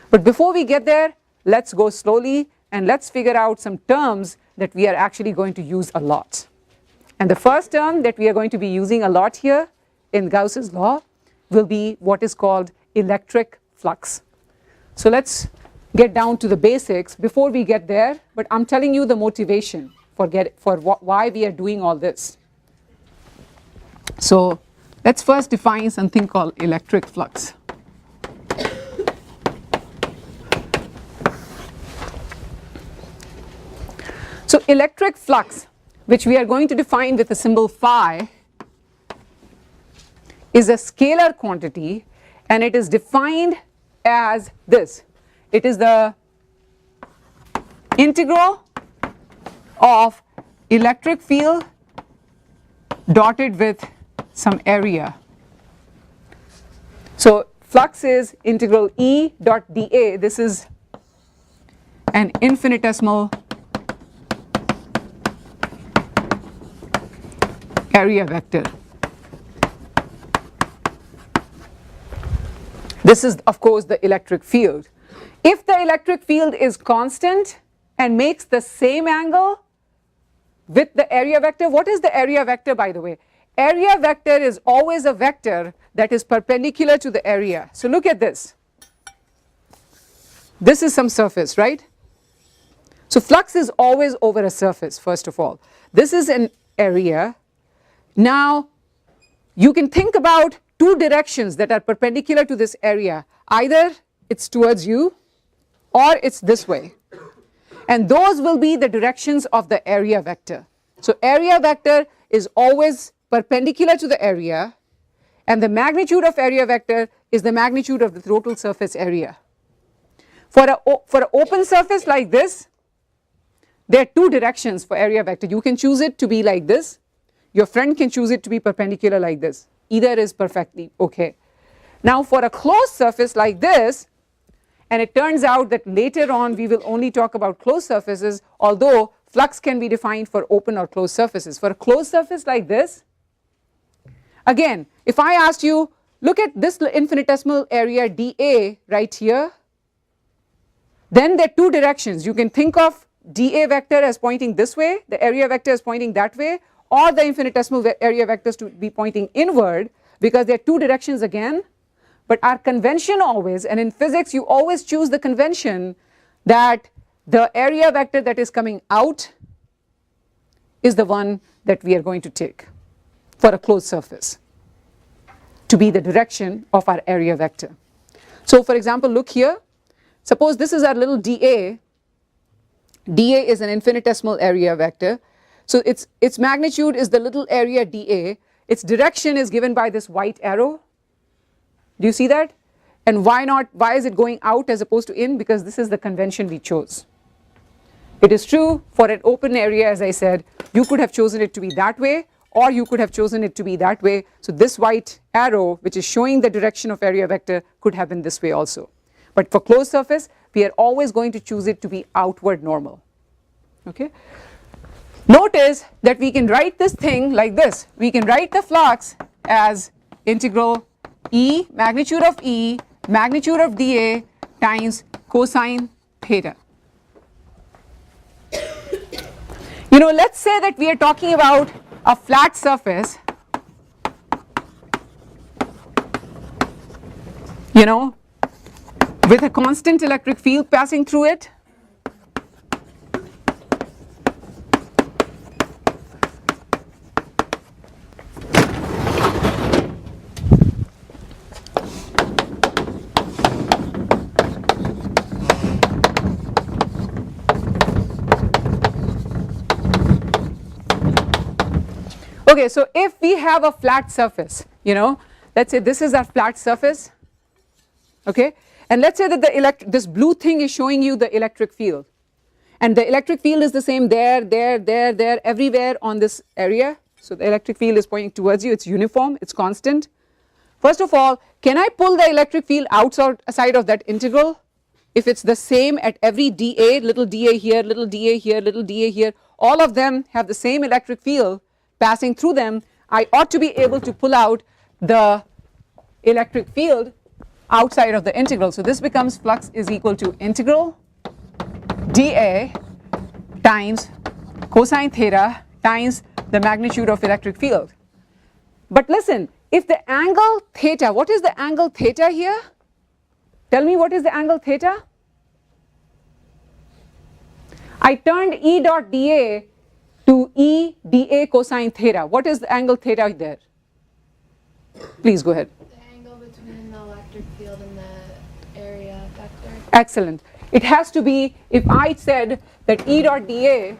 But before we get there, let's go slowly and let's figure out some terms that we are actually going to use a lot. And the first term that we are going to be using a lot here in Gauss's law will be what is called electric flux. So let's get down to the basics before we get there, but I'm telling you the motivation for why we are doing all this. So let's first define something called electric flux. So electric flux, which we are going to define with the symbol phi, is a scalar quantity, and it is defined as this. It is the integral of electric field dotted with some area. So flux is integral E dot dA. This is an infinitesimal area vector. This is of course the electric field. If the electric field is constant and makes the same angle with the area vector, what is the area vector, by the way? Area vector is always a vector that is perpendicular to the area. So look at this. This is some surface, right? So flux is always over a surface, first of all. This is an area. Now you can think about two directions that are perpendicular to this area. Either it's towards you or it's this way. And those will be the directions of the area vector. So area vector is always perpendicular to the area, and the magnitude of area vector is the magnitude of the total surface area. For an open surface like this, there are two directions for area vector. You can choose it to be like this. Your friend can choose it to be perpendicular like this. Either is perfectly okay. Now for a closed surface like this, and it turns out that later on we will only talk about closed surfaces, although flux can be defined for open or closed surfaces. For a closed surface like this, again, if I asked you, look at this infinitesimal area dA right here, then there are two directions. You can think of dA vector as pointing this way, the area vector is pointing that way, or the infinitesimal area vectors to be pointing inward, because there are two directions again. But our convention always, and in physics you always choose the convention that the area vector that is coming out is the one that we are going to take for a closed surface to be the direction of our area vector. So for example, look here, suppose this is our little dA. dA is an infinitesimal area vector. So its magnitude is the little area dA. Its direction is given by this white arrow. Do you see that? And why is it going out as opposed to in? Because this is the convention we chose. It is true for an open area, as I said, you could have chosen it to be that way, or you could have chosen it to be that way. So this white arrow, which is showing the direction of area vector, could have been this way also. But for closed surface, we are always going to choose it to be outward normal. Okay? Notice that we can write this thing like this. We can write the flux as integral E, magnitude of dA times cosine theta. You know, let's say that we are talking about a flat surface, you know, with a constant electric field passing through it. Okay, so if we have a flat surface, you know, let's say this is our flat surface, okay, and let's say that this blue thing is showing you the electric field, and the electric field is the same there, everywhere on this area. So the electric field is pointing towards you, it's uniform, it's constant. First of all, can I pull the electric field outside of that integral? If it's the same at every dA, little dA here, little dA here, little dA here, all of them have the same electric field passing through them, I ought to be able to pull out the electric field outside of the integral. So this becomes flux is equal to integral dA times cosine theta times the magnitude of electric field. But listen, if the angle theta, what is the angle theta here? Tell me, what is the angle theta? I turned E dot dA to E dA cosine theta. What is the angle theta there? Please go ahead. The angle between the electric field and the area vector. Excellent. It has to be, if I said that E dot dA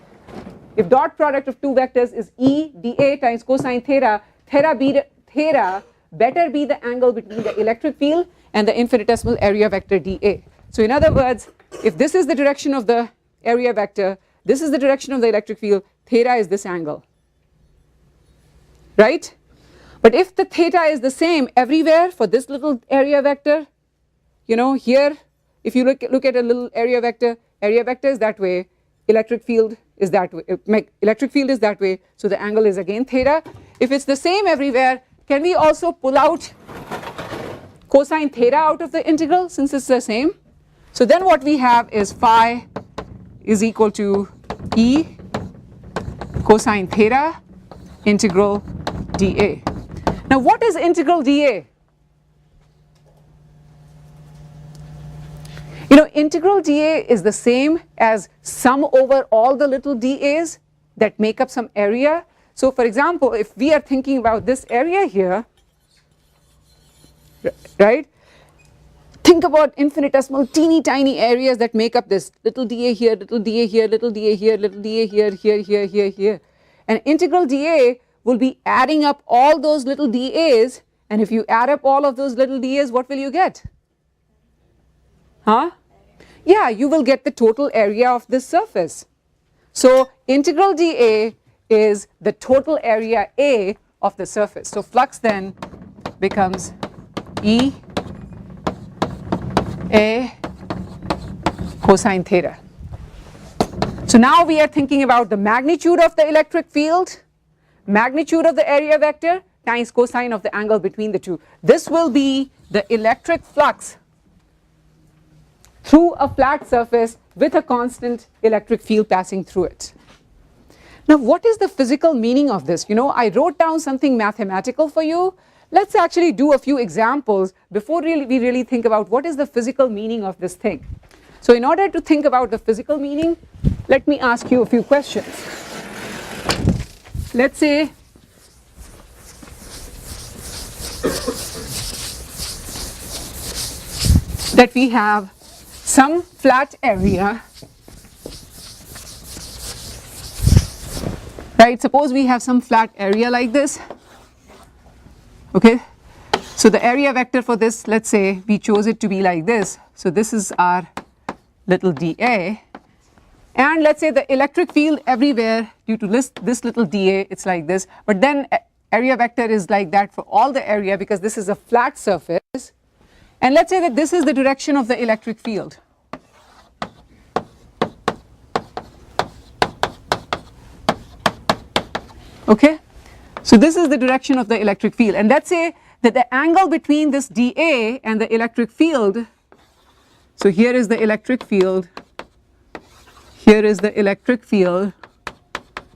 if dot product of two vectors is E dA times cosine theta, theta better be the angle between the electric field and the infinitesimal area vector dA. So in other words, if this is the direction of the area vector, this is the direction of the electric field, theta is this angle, right? But if the theta is the same everywhere for this little area vector, you know, here if you look at a little area vector is that way, electric field is that way, electric field is that way, so the angle is again theta. If it's the same everywhere, can we also pull out cosine theta out of the integral since it's the same? So then what we have is phi is equal to E cosine theta integral dA. Now what is integral dA? You know, integral dA is the same as sum over all the little dAs that make up some area. So for example, if we are thinking about this area here, right, think about infinitesimal teeny tiny areas that make up this little dA here, little dA here, little dA here, little dA here, here. And integral dA will be adding up all those little dAs, and if you add up all of those little dAs, what will you get? Huh? Yeah, you will get the total area of this surface. So integral dA is the total area A of the surface. So flux then becomes E A cosine theta. So now we are thinking about the magnitude of the electric field, magnitude of the area vector times cosine of the angle between the two. This will be the electric flux through a flat surface with a constant electric field passing through it. Now what is the physical meaning of this? You know, I wrote down something mathematical for you. Let's actually do a few examples before we really think about what is the physical meaning of this thing. So in order to think about the physical meaning, let me ask you a few questions. Let's say that we have some flat area, right? Suppose we have some flat area like this, okay? So the area vector for this, let's say we chose it to be like this. So this is our little dA, and let's say the electric field everywhere due to this little dA, it's like this, but then area vector is like that for all the area because this is a flat surface. And let's say that this is the direction of the electric field. Okay, so this is the direction of the electric field, and let's say that the angle between this dA and the electric field, so here is the electric field, here is the electric field,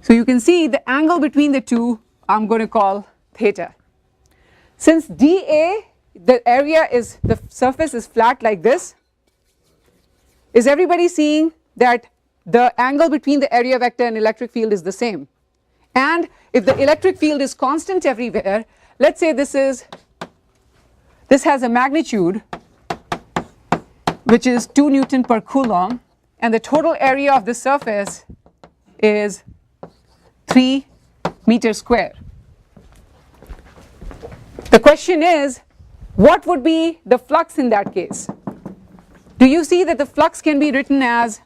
so you can see the angle between the two I'm going to call theta. Since dA, the area is, the surface is flat like this, is everybody seeing that the angle between the area vector and electric field is the same? And if the electric field is constant everywhere, let's say this has a magnitude which is 2 Newton per Coulomb, and the total area of this surface is 3 meters square. The question is, what would be the flux in that case? Do you see that the flux can be written as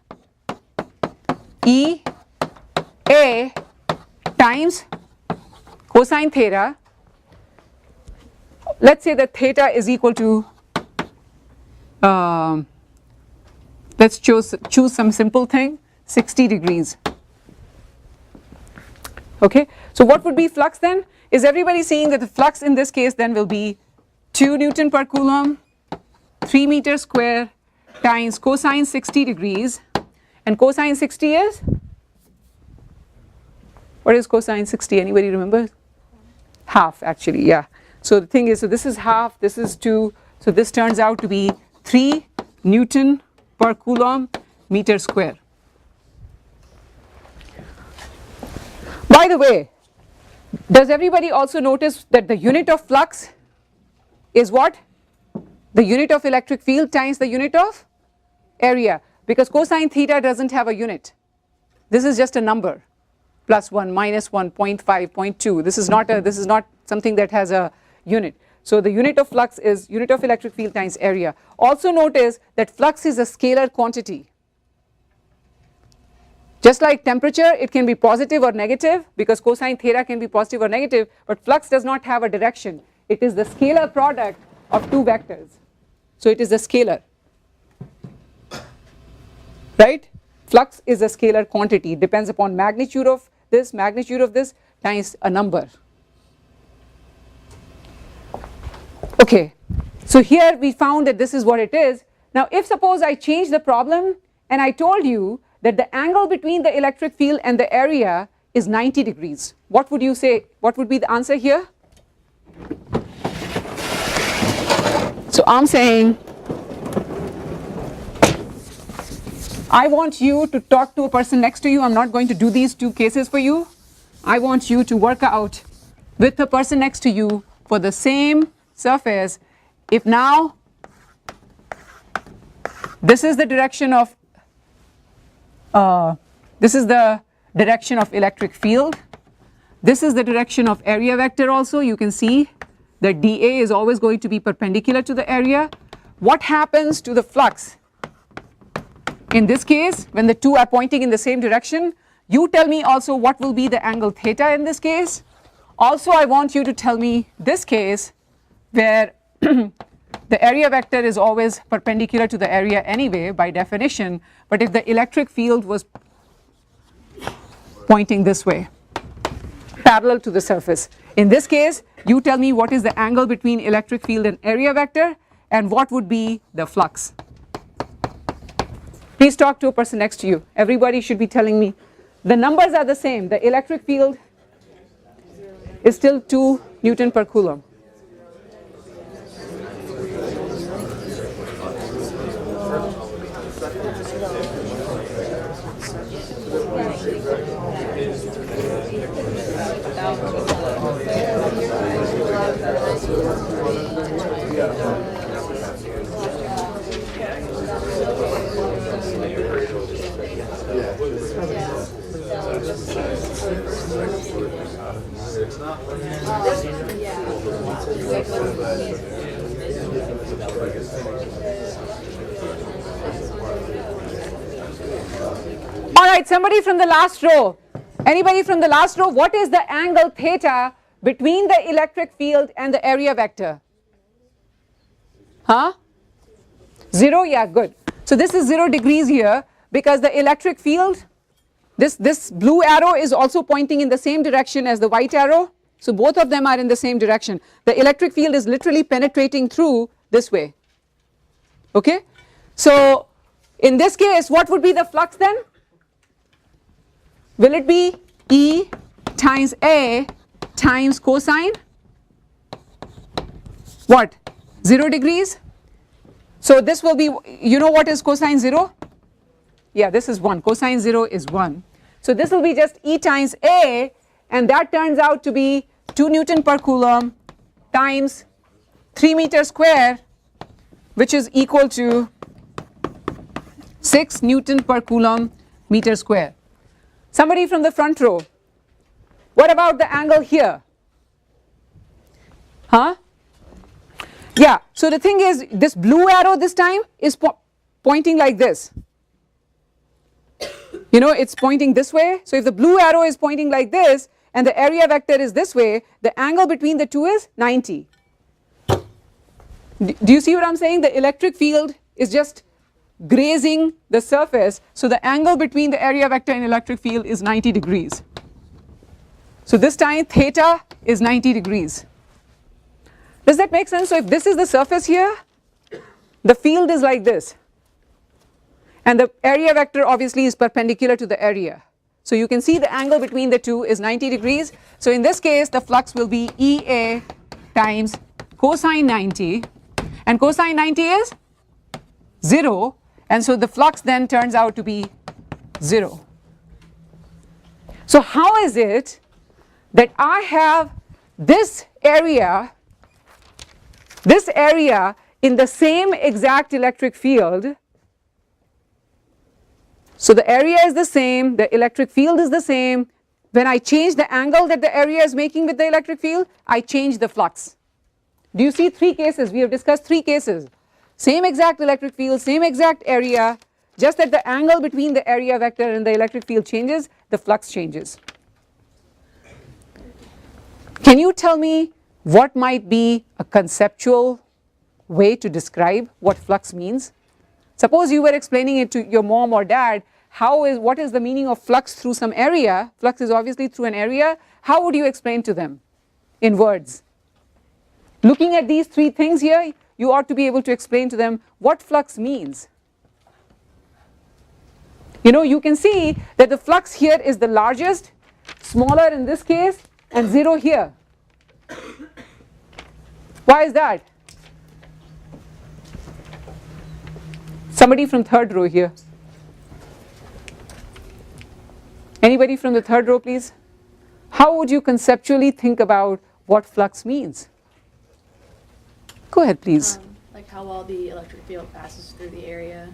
E A times cosine theta? Let's say that theta is equal to, let's choose some simple thing, 60 degrees. Okay, so what would be flux then? Is everybody seeing that the flux in this case then will be 2 Newton per Coulomb, 3 meters square times cosine 60 degrees, and cosine 60 is? What is cosine 60? Anybody remember? Half actually, yeah. So the thing is, so this is half, this is 2, so this turns out to be 3 Newton per Coulomb meter square. By the way, does everybody also notice that the unit of flux is what? The unit of electric field times the unit of area, because cosine theta doesn't have a unit. This is just a number. plus 1, minus 1, 0.5, 0.2. This is not something that has a unit. So the unit of flux is unit of electric field times area. Also notice that flux is a scalar quantity. Just like temperature, it can be positive or negative because cosine theta can be positive or negative, but flux does not have a direction. It is the scalar product of two vectors. So it is a scalar, right? Flux is a scalar quantity, it depends upon magnitude of this times a number. Okay, so here we found that this is what it is. Now if suppose I change the problem and I told you that the angle between the electric field and the area is 90 degrees, what would you say? What would be the answer here? So I'm saying I want you to talk to a person next to you. I'm not going to do these two cases for you. I want you to work out with the person next to you for the same surface. If now this is the direction of electric field, this is the direction of area vector also, you can see that dA is always going to be perpendicular to the area. What happens to the flux in this case when the two are pointing in the same direction? You tell me also what will be the angle theta in this case. Also I want you to tell me this case where the area vector is always perpendicular to the area anyway by definition, but if the electric field was pointing this way parallel to the surface, in this case you tell me what is the angle between electric field and area vector and what would be the flux. Please talk to a person next to you. Everybody should be telling me. The numbers are the same. The electric field is still 2 Newton per Coulomb. Alright, somebody from the last row. Anybody from the last row, what is the angle theta between the electric field and the area vector? Huh? 0? Yeah, good. So this is 0 degrees here because the electric field, this blue arrow is also pointing in the same direction as the white arrow. So both of them are in the same direction. The electric field is literally penetrating through this way. Okay? So in this case, what would be the flux then? Will it be E times A times cosine? What? 0 degrees? So this will be, you know what is cosine 0? Yeah, this is 1. Cosine 0 is 1. So this will be just E times A, and that turns out to be 2 Newton per Coulomb times 3 meters square, which is equal to 6 Newton per Coulomb meter square. Somebody from the front row, what about the angle here? Huh? Yeah, so the thing is, this blue arrow this time is pointing like this. You know, it's pointing this way. So if the blue arrow is pointing like this and the area vector is this way, the angle between the two is 90. Do you see what I'm saying? The electric field is just grazing the surface, so the angle between the area vector and electric field is 90 degrees. So this time theta is 90 degrees. Does that make sense? So if this is the surface here, the field is like this, and the area vector obviously is perpendicular to the area. So you can see the angle between the two is 90 degrees. So in this case the flux will be EA times cosine 90, and cosine 90 is 0, and so the flux then turns out to be 0. So how is it that I have this area in the same exact electric field? So the area is the same, the electric field is the same, when I change the angle that the area is making with the electric field, I change the flux. Do you see 3 cases? We have discussed 3 cases. Same exact electric field, same exact area, just that the angle between the area vector and the electric field changes, the flux changes. Can you tell me what might be a conceptual way to describe what flux means? Suppose you were explaining it to your mom or dad, what is the meaning of flux through some area? Flux is obviously through an area. How would you explain to them in words? Looking at these 3 things here, you ought to be able to explain to them what flux means. You know, you can see that the flux here is the largest, smaller in this case, and 0 here. Why is that? Somebody from 3rd row here. Anybody from the 3rd row, please? How would you conceptually think about what flux means? Go ahead, please. Like how well the electric field passes through the area.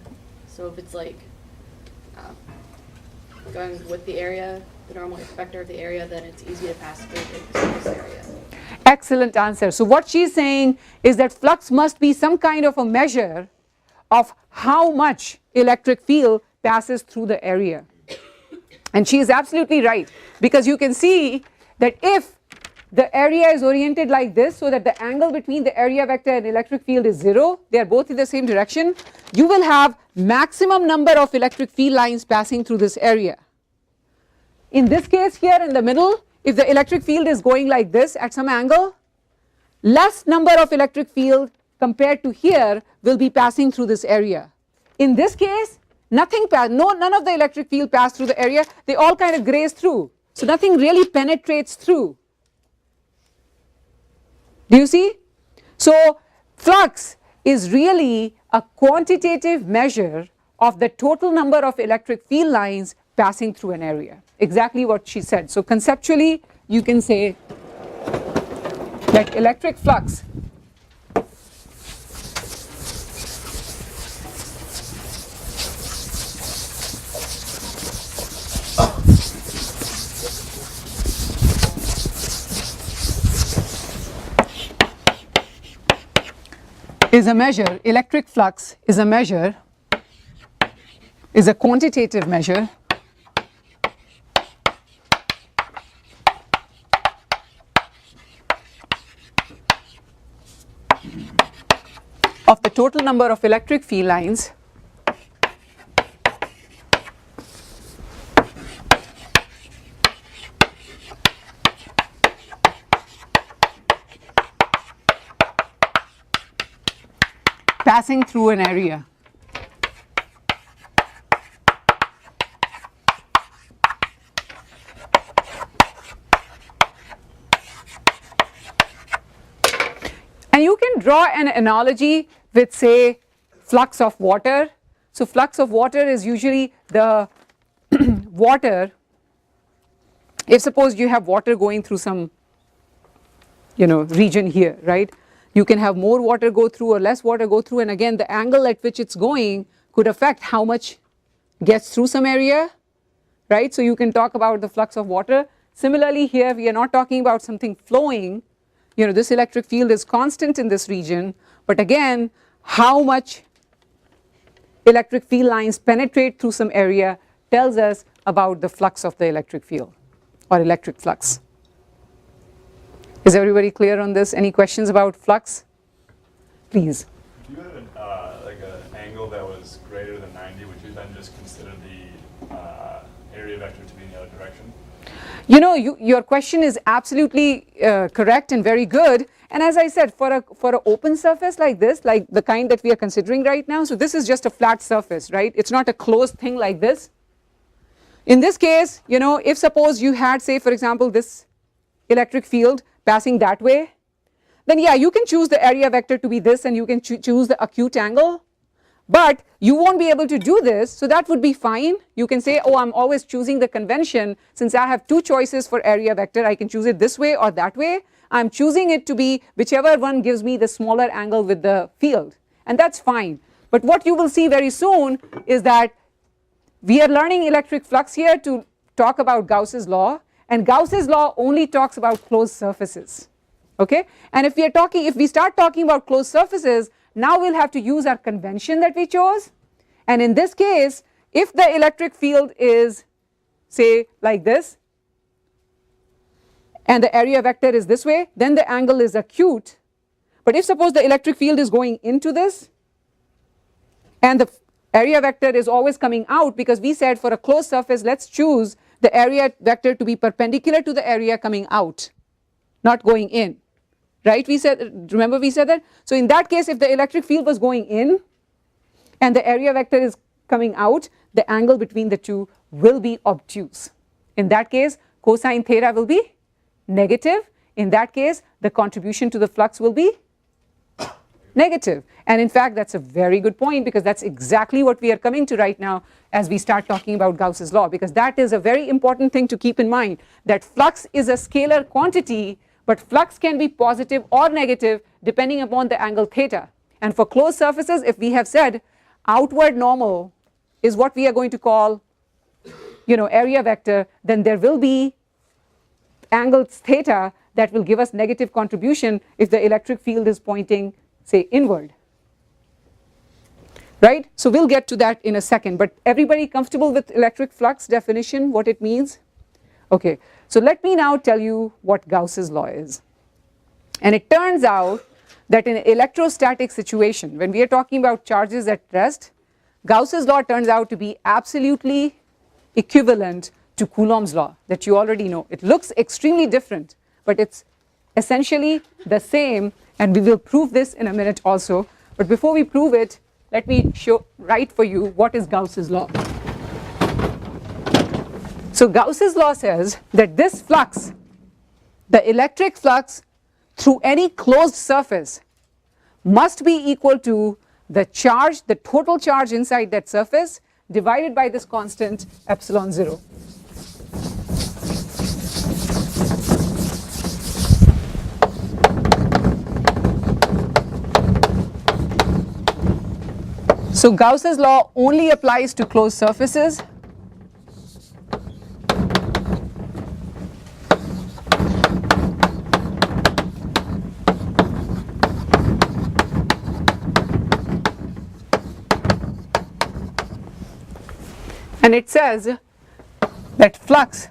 So if it's like going with the area, the normal vector of the area, then it's easy to pass through this area. Excellent answer. So what she's saying is that flux must be some kind of a measure of how much electric field passes through the area. And she is absolutely right, because you can see that if the area is oriented like this, so that the angle between the area vector and electric field is 0, they are both in the same direction, you will have maximum number of electric field lines passing through this area. In this case here in the middle, if the electric field is going like this at some angle, less number of electric field compared to here will be passing through this area. In this case, none of the electric field pass through the area, they all kind of graze through. So nothing really penetrates through. Do you see? So flux is really a quantitative measure of the total number of electric field lines passing through an area. Exactly what she said. So conceptually, you can say that electric flux is a measure, electric flux is a measure, is a quantitative measure of the total number of electric field lines passing through an area. And you can draw an analogy with, say, flux of water. So flux of water is usually the water, if suppose you have water going through some, region here, right? You can have more water go through or less water go through, and again the angle at which it's going could affect how much gets through some area, right? So you can talk about the flux of water. Similarly here we are not talking about something flowing, this electric field is constant in this region, but again how much electric field lines penetrate through some area tells us about the flux of the electric field or electric flux. Is everybody clear on this? Any questions about flux? Please. If you had an angle that was greater than 90, would you then just consider the area vector to be in the other direction? Your question is absolutely correct and very good. And as I said, for an open surface like this, like the kind that we are considering right now, so this is just a flat surface, right? It's not a closed thing like this. In this case, if suppose you had, say for example, this electric field passing that way, then yeah, you can choose the area vector to be this and you can choose the acute angle, but you won't be able to do this, so that would be fine. You can say, oh, I'm always choosing the convention, since I have 2 choices for area vector, I can choose it this way or that way. I'm choosing it to be whichever one gives me the smaller angle with the field, and that's fine. But what you will see very soon is that we are learning electric flux here to talk about Gauss's law, and Gauss's law only talks about closed surfaces, okay? And if we start talking about closed surfaces, now we'll have to use our convention that we chose, and in this case, if the electric field is, say, like this, and the area vector is this way, then the angle is acute. But if suppose the electric field is going into this, and the area vector is always coming out, because we said for a closed surface, let's choose the area vector to be perpendicular to the area coming out, not going in, right? We said, remember we said that? So in that case, if the electric field was going in and the area vector is coming out, the angle between the two will be obtuse. In that case, cosine theta will be negative. In that case, the contribution to the flux will be negative. And in fact, that's a very good point, because that's exactly what we are coming to right now as we start talking about Gauss's law, because that is a very important thing to keep in mind, that flux is a scalar quantity, but flux can be positive or negative depending upon the angle theta. And for closed surfaces, if we have said outward normal is what we are going to call, area vector, then there will be angles theta that will give us negative contribution if the electric field is pointing, say, inward, right? So we'll get to that in a second, but everybody comfortable with electric flux definition, what it means? Okay, so let me now tell you what Gauss's law is. And it turns out that in an electrostatic situation, when we are talking about charges at rest, Gauss's law turns out to be absolutely equivalent to Coulomb's law that you already know. It looks extremely different, but it's essentially the same, and we will prove this in a minute also. But before we prove it, let me write for you what is Gauss's law. So Gauss's law says that this flux, the electric flux through any closed surface, must be equal to the charge, the total charge inside that surface, divided by this constant epsilon 0. So Gauss's law only applies to closed surfaces. And it says that flux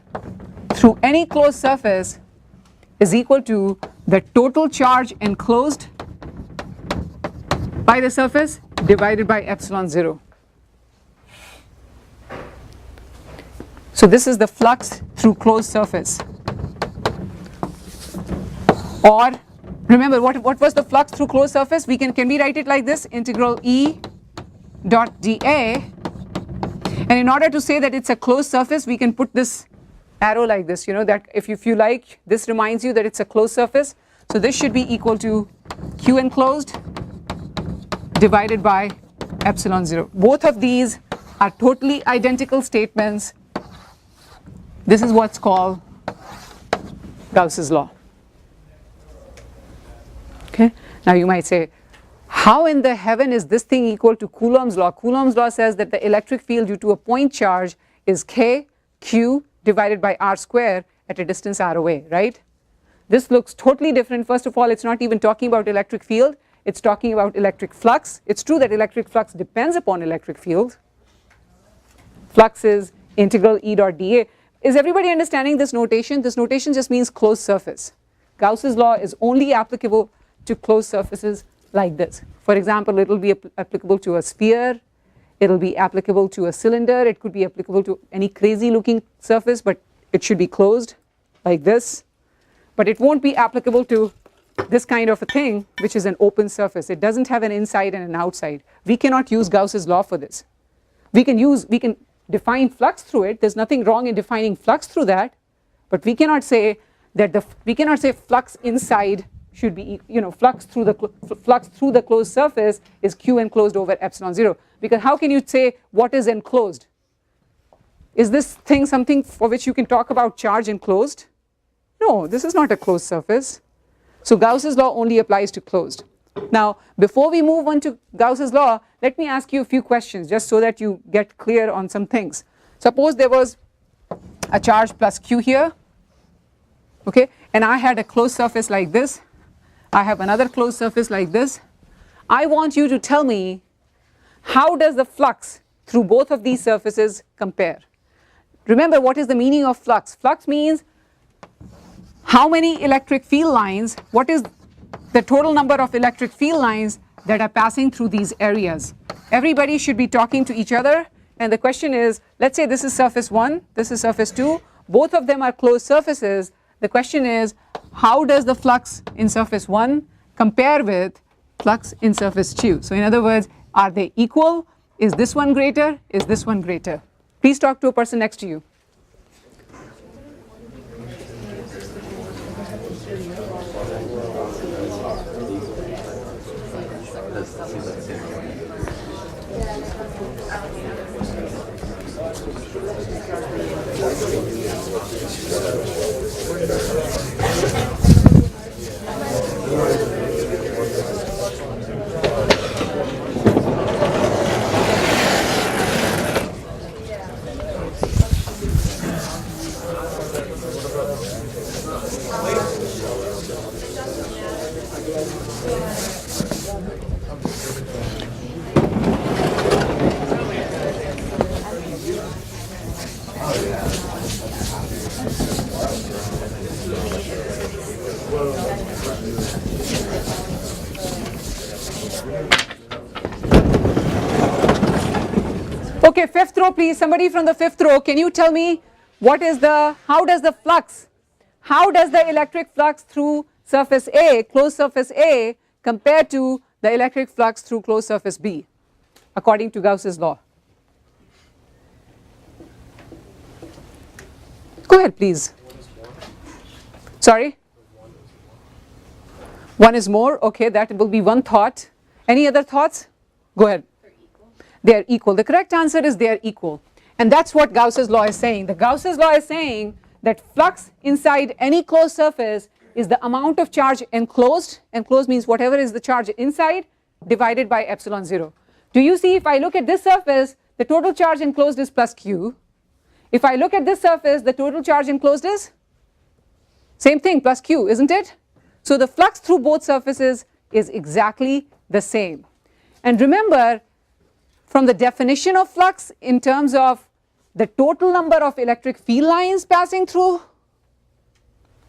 through any closed surface is equal to the total charge enclosed by the surface divided by epsilon 0. So this is the flux through closed surface. Or remember, what was the flux through closed surface? Can we write it like this? Integral E dot dA. And in order to say that it's a closed surface, we can put this arrow like this, that if you like, this reminds you that it's a closed surface. So this should be equal to Q enclosed divided by epsilon 0. Both of these are totally identical statements. This is what's called Gauss's law. Okay. Now you might say, how in the heaven is this thing equal to Coulomb's law? Coulomb's law says that the electric field due to a point charge is K Q divided by R square at a distance R away, right? This looks totally different. First of all, it's not even talking about electric field. It's talking about electric flux. It's true that electric flux depends upon electric field. Flux is integral E dot dA. Is everybody understanding this notation? This notation just means closed surface. Gauss's law is only applicable to closed surfaces like this. For example, it will be applicable to a sphere. It will be applicable to a cylinder. It could be applicable to any crazy looking surface, but it should be closed like this. But it won't be applicable to this kind of a thing, which is an open surface. It doesn't have an inside and an outside. We cannot use Gauss's law for this. We can define flux through it. There's nothing wrong in defining flux through that, but we cannot say flux inside should be, flux through the closed surface is Q enclosed over epsilon 0, because how can you say what is enclosed? Is this thing something for which you can talk about charge enclosed? No, this is not a closed surface. So Gauss's law only applies to closed. Now, before we move on to Gauss's law, let me ask you a few questions just so that you get clear on some things. Suppose there was a charge plus Q here, okay, and I had a closed surface like this, I have another closed surface like this, I want you to tell me how does the flux through both of these surfaces compare. Remember, what is the meaning of flux? Flux means how many electric field lines, what is the total number of electric field lines that are passing through these areas. Everybody should be talking to each other, and the question is, let's say this is surface 1, this is surface 2, both of them are closed surfaces. The question is, how does the flux in surface 1 compare with flux in surface 2? So in other words, are they equal? Is this one greater? Is this one greater? Please talk to a person next to you. Okay, fifth row please, somebody from the fifth row, can you tell me how does the electric flux through surface A, closed surface A, compare to the electric flux through closed surface B, according to Gauss's law? Go ahead please. Sorry? 1 is more, okay, that will be one thought. Any other thoughts? Go ahead. They are equal. The correct answer is they are equal, and that's what Gauss's law is saying. The Gauss's law is saying that flux inside any closed surface is the amount of charge enclosed. Enclosed means whatever is the charge inside divided by epsilon 0. Do you see, if I look at this surface, the total charge enclosed is plus q. If I look at this surface, the total charge enclosed is same thing, plus q, isn't it? So the flux through both surfaces is exactly the same. And remember, from the definition of flux in terms of the total number of electric field lines passing through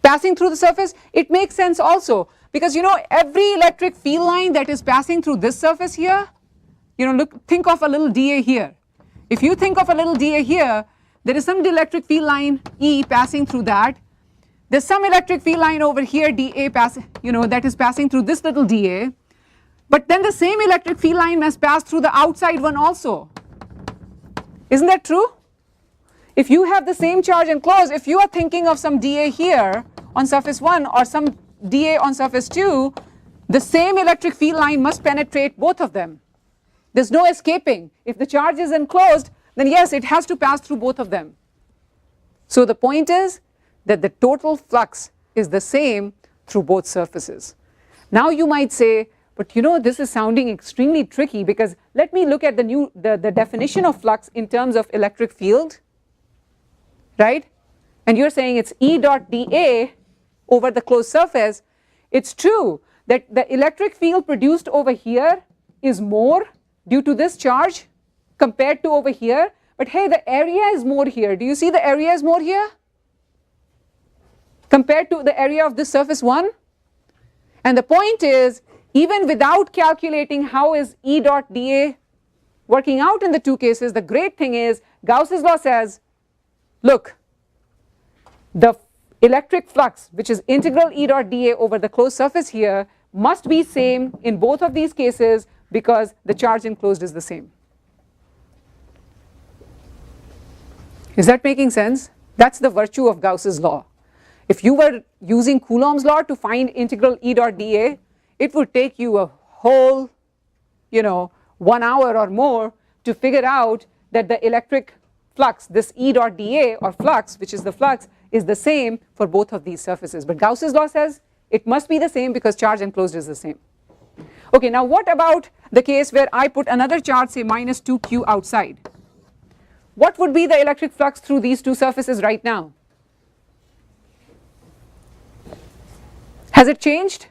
the surface, it makes sense also, because you know every electric field line that is passing through this surface here, you know, think of a little dA here. If you think of a little dA here, there is some electric field line E passing through that. There's some electric field line over here dA that is passing through this little dA. But then the same electric field line must pass through the outside one also. Isn't that true? If you have the same charge enclosed, if you are thinking of some dA here on surface 1 or some dA on surface 2, the same electric field line must penetrate both of them. There's no escaping. If the charge is enclosed, then yes, it has to pass through both of them. So the point is that the total flux is the same through both surfaces. Now you might say, but you know, this is sounding extremely tricky, because let me look at the definition of flux in terms of electric field, right? And you're saying it's E dot dA over the closed surface. It's true that the electric field produced over here is more due to this charge compared to over here, but hey, the area is more here. Do you see the area is more here compared to the area of this surface 1? And the point is, even without calculating how is E dot dA working out in the two cases, the great thing is Gauss's law says, look, the electric flux, which is integral E dot dA over the closed surface here, must be same in both of these cases because the charge enclosed is the same. Is that making sense? That's the virtue of Gauss's law. If you were using Coulomb's law to find integral E dot dA, it would take you a whole, 1 hour or more to figure out that the electric flux, this E dot dA or flux, which is the flux, is the same for both of these surfaces. But Gauss's law says it must be the same because charge enclosed is the same. Okay, now what about the case where I put another charge, say minus 2q outside? What would be the electric flux through these two surfaces right now? Has it changed?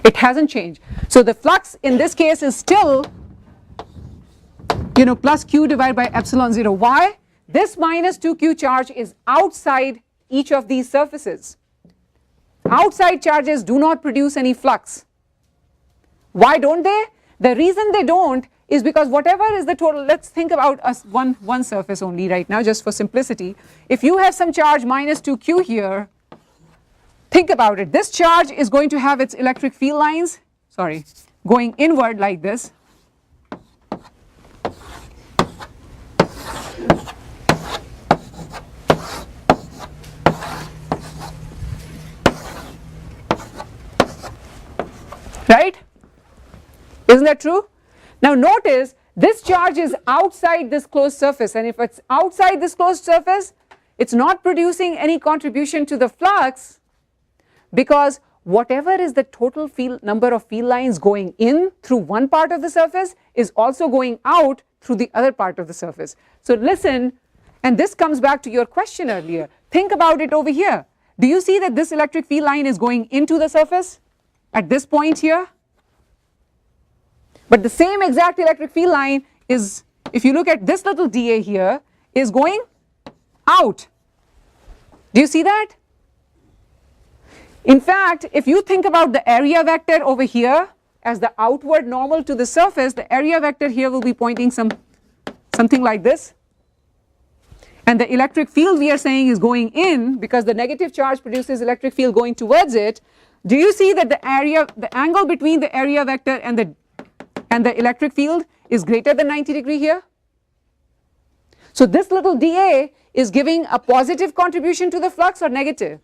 It hasn't changed. So the flux in this case is still, plus q divided by epsilon 0. Why? This minus 2q charge is outside each of these surfaces. Outside charges do not produce any flux. Why don't they? The reason they don't is because whatever is the total, let's think about one surface only right now just for simplicity. If you have some charge minus 2q here, think about it. This charge is going to have its electric field lines, going inward like this. Right? Isn't that true? Now notice this charge is outside this closed surface, and if it's outside this closed surface, it's not producing any contribution to the flux, because whatever is the total number of field lines going in through one part of the surface is also going out through the other part of the surface. So listen, and this comes back to your question earlier. Think about it over here. Do you see that this electric field line is going into the surface at this point here? But the same exact electric field line is, if you look at this little dA here, is going out. Do you see that? In fact, if you think about the area vector over here as the outward normal to the surface, the area vector here will be pointing something like this. And the electric field we are saying is going in because the negative charge produces electric field going towards it. Do you see that the angle between the area vector and the electric field is greater than 90 degree here? So this little dA is giving a positive contribution to the flux or negative?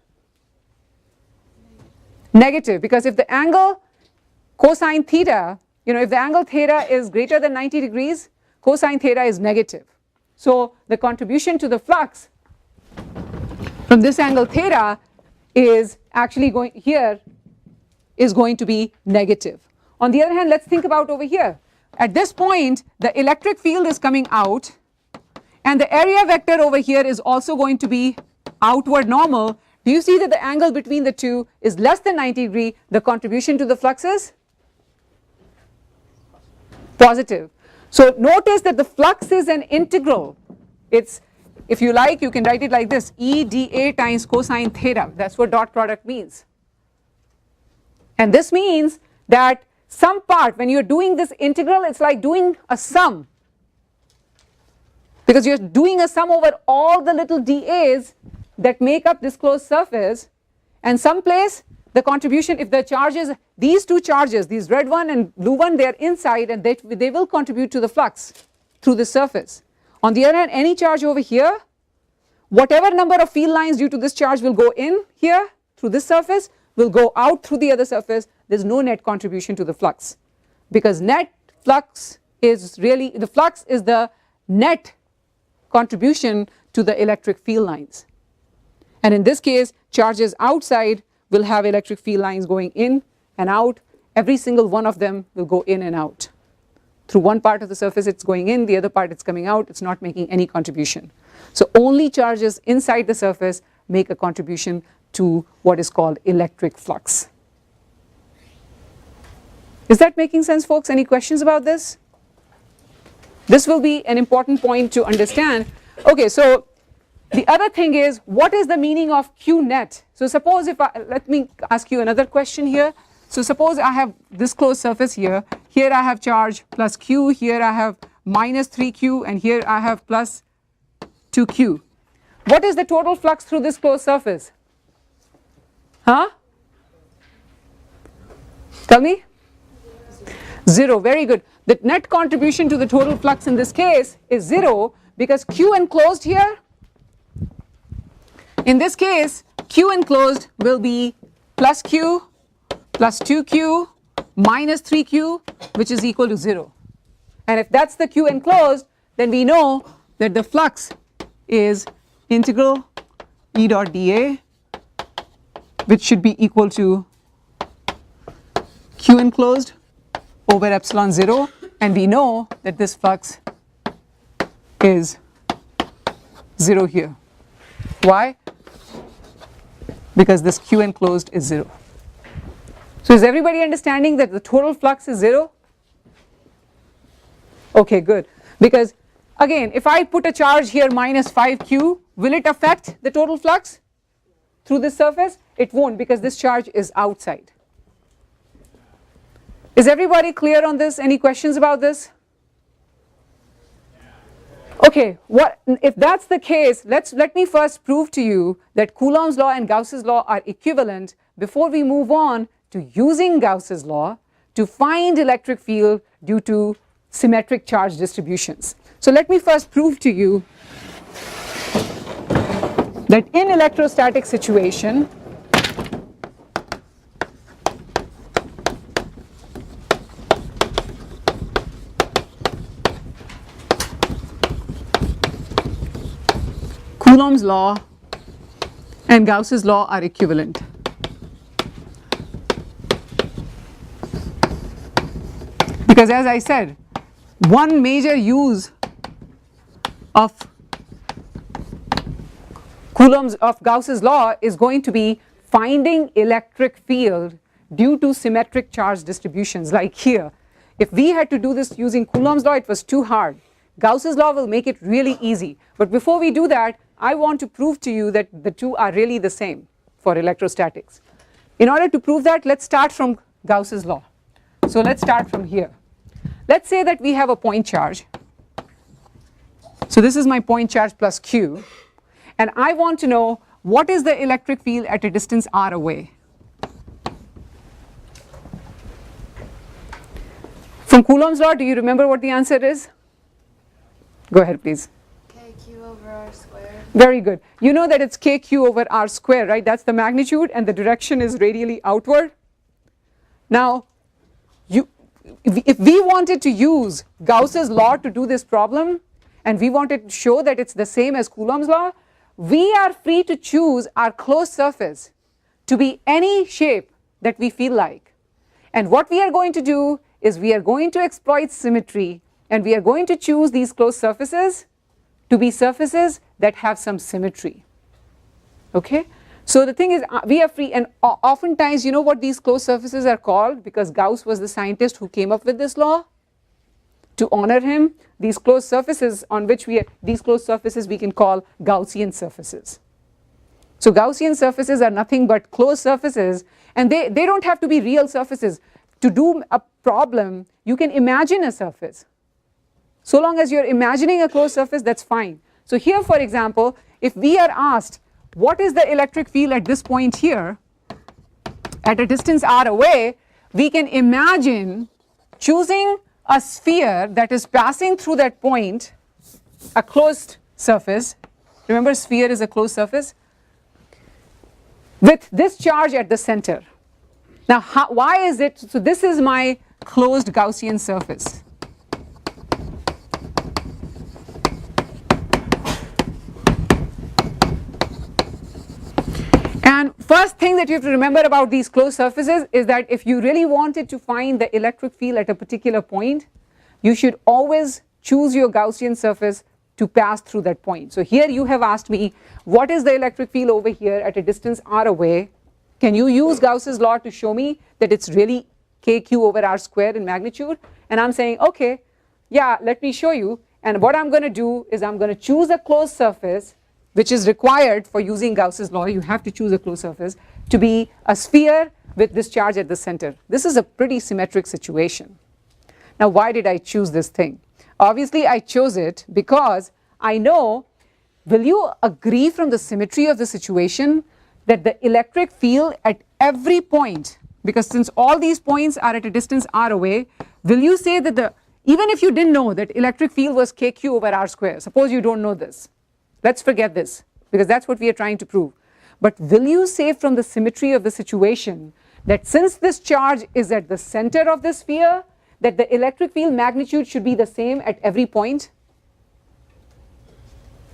Negative, because if the angle cosine theta, if the angle theta is greater than 90 degrees, cosine theta is negative. So the contribution to the flux from this angle theta is actually going to be negative. On the other hand, let's think about over here. At this point, the electric field is coming out, and the area vector over here is also going to be outward normal. Do you see that the angle between the two is less than 90 degree? The contribution to the flux is positive. So notice that the flux is an integral. It's, if you like, you can write it like this: E dA times cosine theta. That's what dot product means. And this means that some part, when you're doing this integral, it's like doing a sum, because you're doing a sum over all the little dAs that make up this closed surface, and someplace the contribution, if the charges, these two charges, these red one and blue one, they are inside, and they will contribute to the flux through the surface. On the other hand, any charge over here, whatever number of field lines due to this charge will go in here through this surface will go out through the other surface. There's no net contribution to the flux, because net flux is really, the flux is the net contribution to the electric field lines. And in this case, charges outside will have electric field lines going in and out. Every single one of them will go in and out. Through one part of the surface it's going in, the other part it's coming out, it's not making any contribution. So only charges inside the surface make a contribution to what is called electric flux. Is that making sense, folks? Any questions about this? This will be an important point to understand. Okay, so the other thing is, what is the meaning of Q net? So suppose let me ask you another question here. So suppose I have this closed surface here. Here I have charge plus Q, here I have minus 3Q, and here I have plus 2Q. What is the total flux through this closed surface? Huh? Tell me? 0, very good. The net contribution to the total flux in this case is 0, because Q enclosed here, in this case Q enclosed will be plus Q plus 2Q minus 3Q, which is equal to 0. And if that's the Q enclosed, then we know that the flux is integral E dot dA, which should be equal to Q enclosed over epsilon 0, and we know that this flux is 0 here. Why? because this Q enclosed is 0. So is everybody understanding that the total flux is 0? Okay, good. Because again, if I put a charge here minus 5Q, will it affect the total flux through this surface? It won't, because this charge is outside. Is everybody clear on this? Any questions about this? Okay, if that's the case, let me first prove to you that Coulomb's law and Gauss's law are equivalent before we move on to using Gauss's law to find electric field due to symmetric charge distributions. So let me first prove to you that in electrostatic situation, Coulomb's law and Gauss's law are equivalent. Because as I said, one major use of Gauss's law is going to be finding electric field due to symmetric charge distributions like here. If we had to do this using Coulomb's law, it was too hard. Gauss's law will make it really easy. But before we do that, I want to prove to you that the two are really the same for electrostatics. In order to prove that, let's start from Gauss's law. So let's start from here. Let's say that we have a point charge. So this is my point charge plus Q, and I want to know what is the electric field at a distance r away. From Coulomb's law, do you remember what the answer is? Go ahead, please. KQ over R squared. Very good. You know that it's KQ over R squared, right? That's the magnitude, and the direction is radially outward. Now, if we wanted to use Gauss's law to do this problem, and we wanted to show that it's the same as Coulomb's law, we are free to choose our closed surface to be any shape that we feel like. And what we are going to do is we are going to exploit symmetry, and we are going to choose these closed surfaces to be surfaces that have some symmetry. Okay? So the thing is, we are free, and oftentimes, you know what these closed surfaces are called? Because Gauss was the scientist who came up with this law. To honor him, these closed surfaces on which these closed surfaces we can call Gaussian surfaces. So Gaussian surfaces are nothing but closed surfaces, and they don't have to be real surfaces. To do a problem, you can imagine a surface. So long as you're imagining a closed surface, that's fine. So here, for example, if we are asked, what is the electric field at this point here, at a distance r away, we can imagine choosing a sphere that is passing through that point, a closed surface. Remember, sphere is a closed surface, with this charge at the center. Now, why is it? So this is my closed Gaussian surface. And first thing that you have to remember about these closed surfaces is that if you really wanted to find the electric field at a particular point, you should always choose your Gaussian surface to pass through that point. So here you have asked me, what is the electric field over here at a distance r away? Can you use Gauss's law to show me that it's really KQ over R squared in magnitude? And I'm saying, okay, yeah, let me show you. And what I'm going to do is I'm going to choose a closed surface, which is required for using Gauss's law. You have to choose a closed surface to be a sphere with this charge at the center. This is a pretty symmetric situation. Now, why did I choose this thing? Obviously, I chose it because I know, will you agree from the symmetry of the situation that the electric field at every point, because since all these points are at a distance r away, will you say that even if you didn't know that electric field was KQ over R squared, suppose you don't know this. Let's forget this, because that's what we are trying to prove. But will you say from the symmetry of the situation that since this charge is at the center of the sphere, that the electric field magnitude should be the same at every point?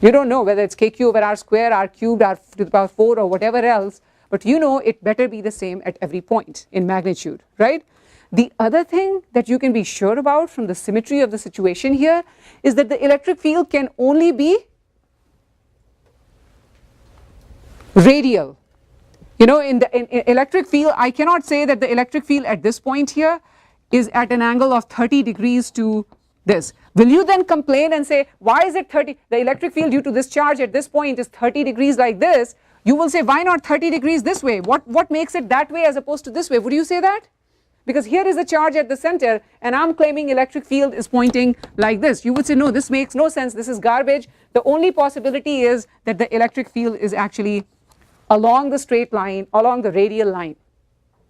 You don't know whether it's KQ over R squared, R cubed, R to the power 4 or whatever else, but you know it better be the same at every point in magnitude, right? The other thing that you can be sure about from the symmetry of the situation here is that the electric field can only be radial. You know, in electric field, I cannot say that the electric field at this point here is at an angle of 30 degrees to this. Will you then complain and say, why is it 30, the electric field due to this charge at this point is 30 degrees like this? You will say, why not 30 degrees this way? What makes it that way as opposed to this way? Would you say that? Because here is a charge at the center and I'm claiming electric field is pointing like this. You would say, no, this makes no sense, this is garbage. The only possibility is that the electric field is actually along the straight line, along the radial line.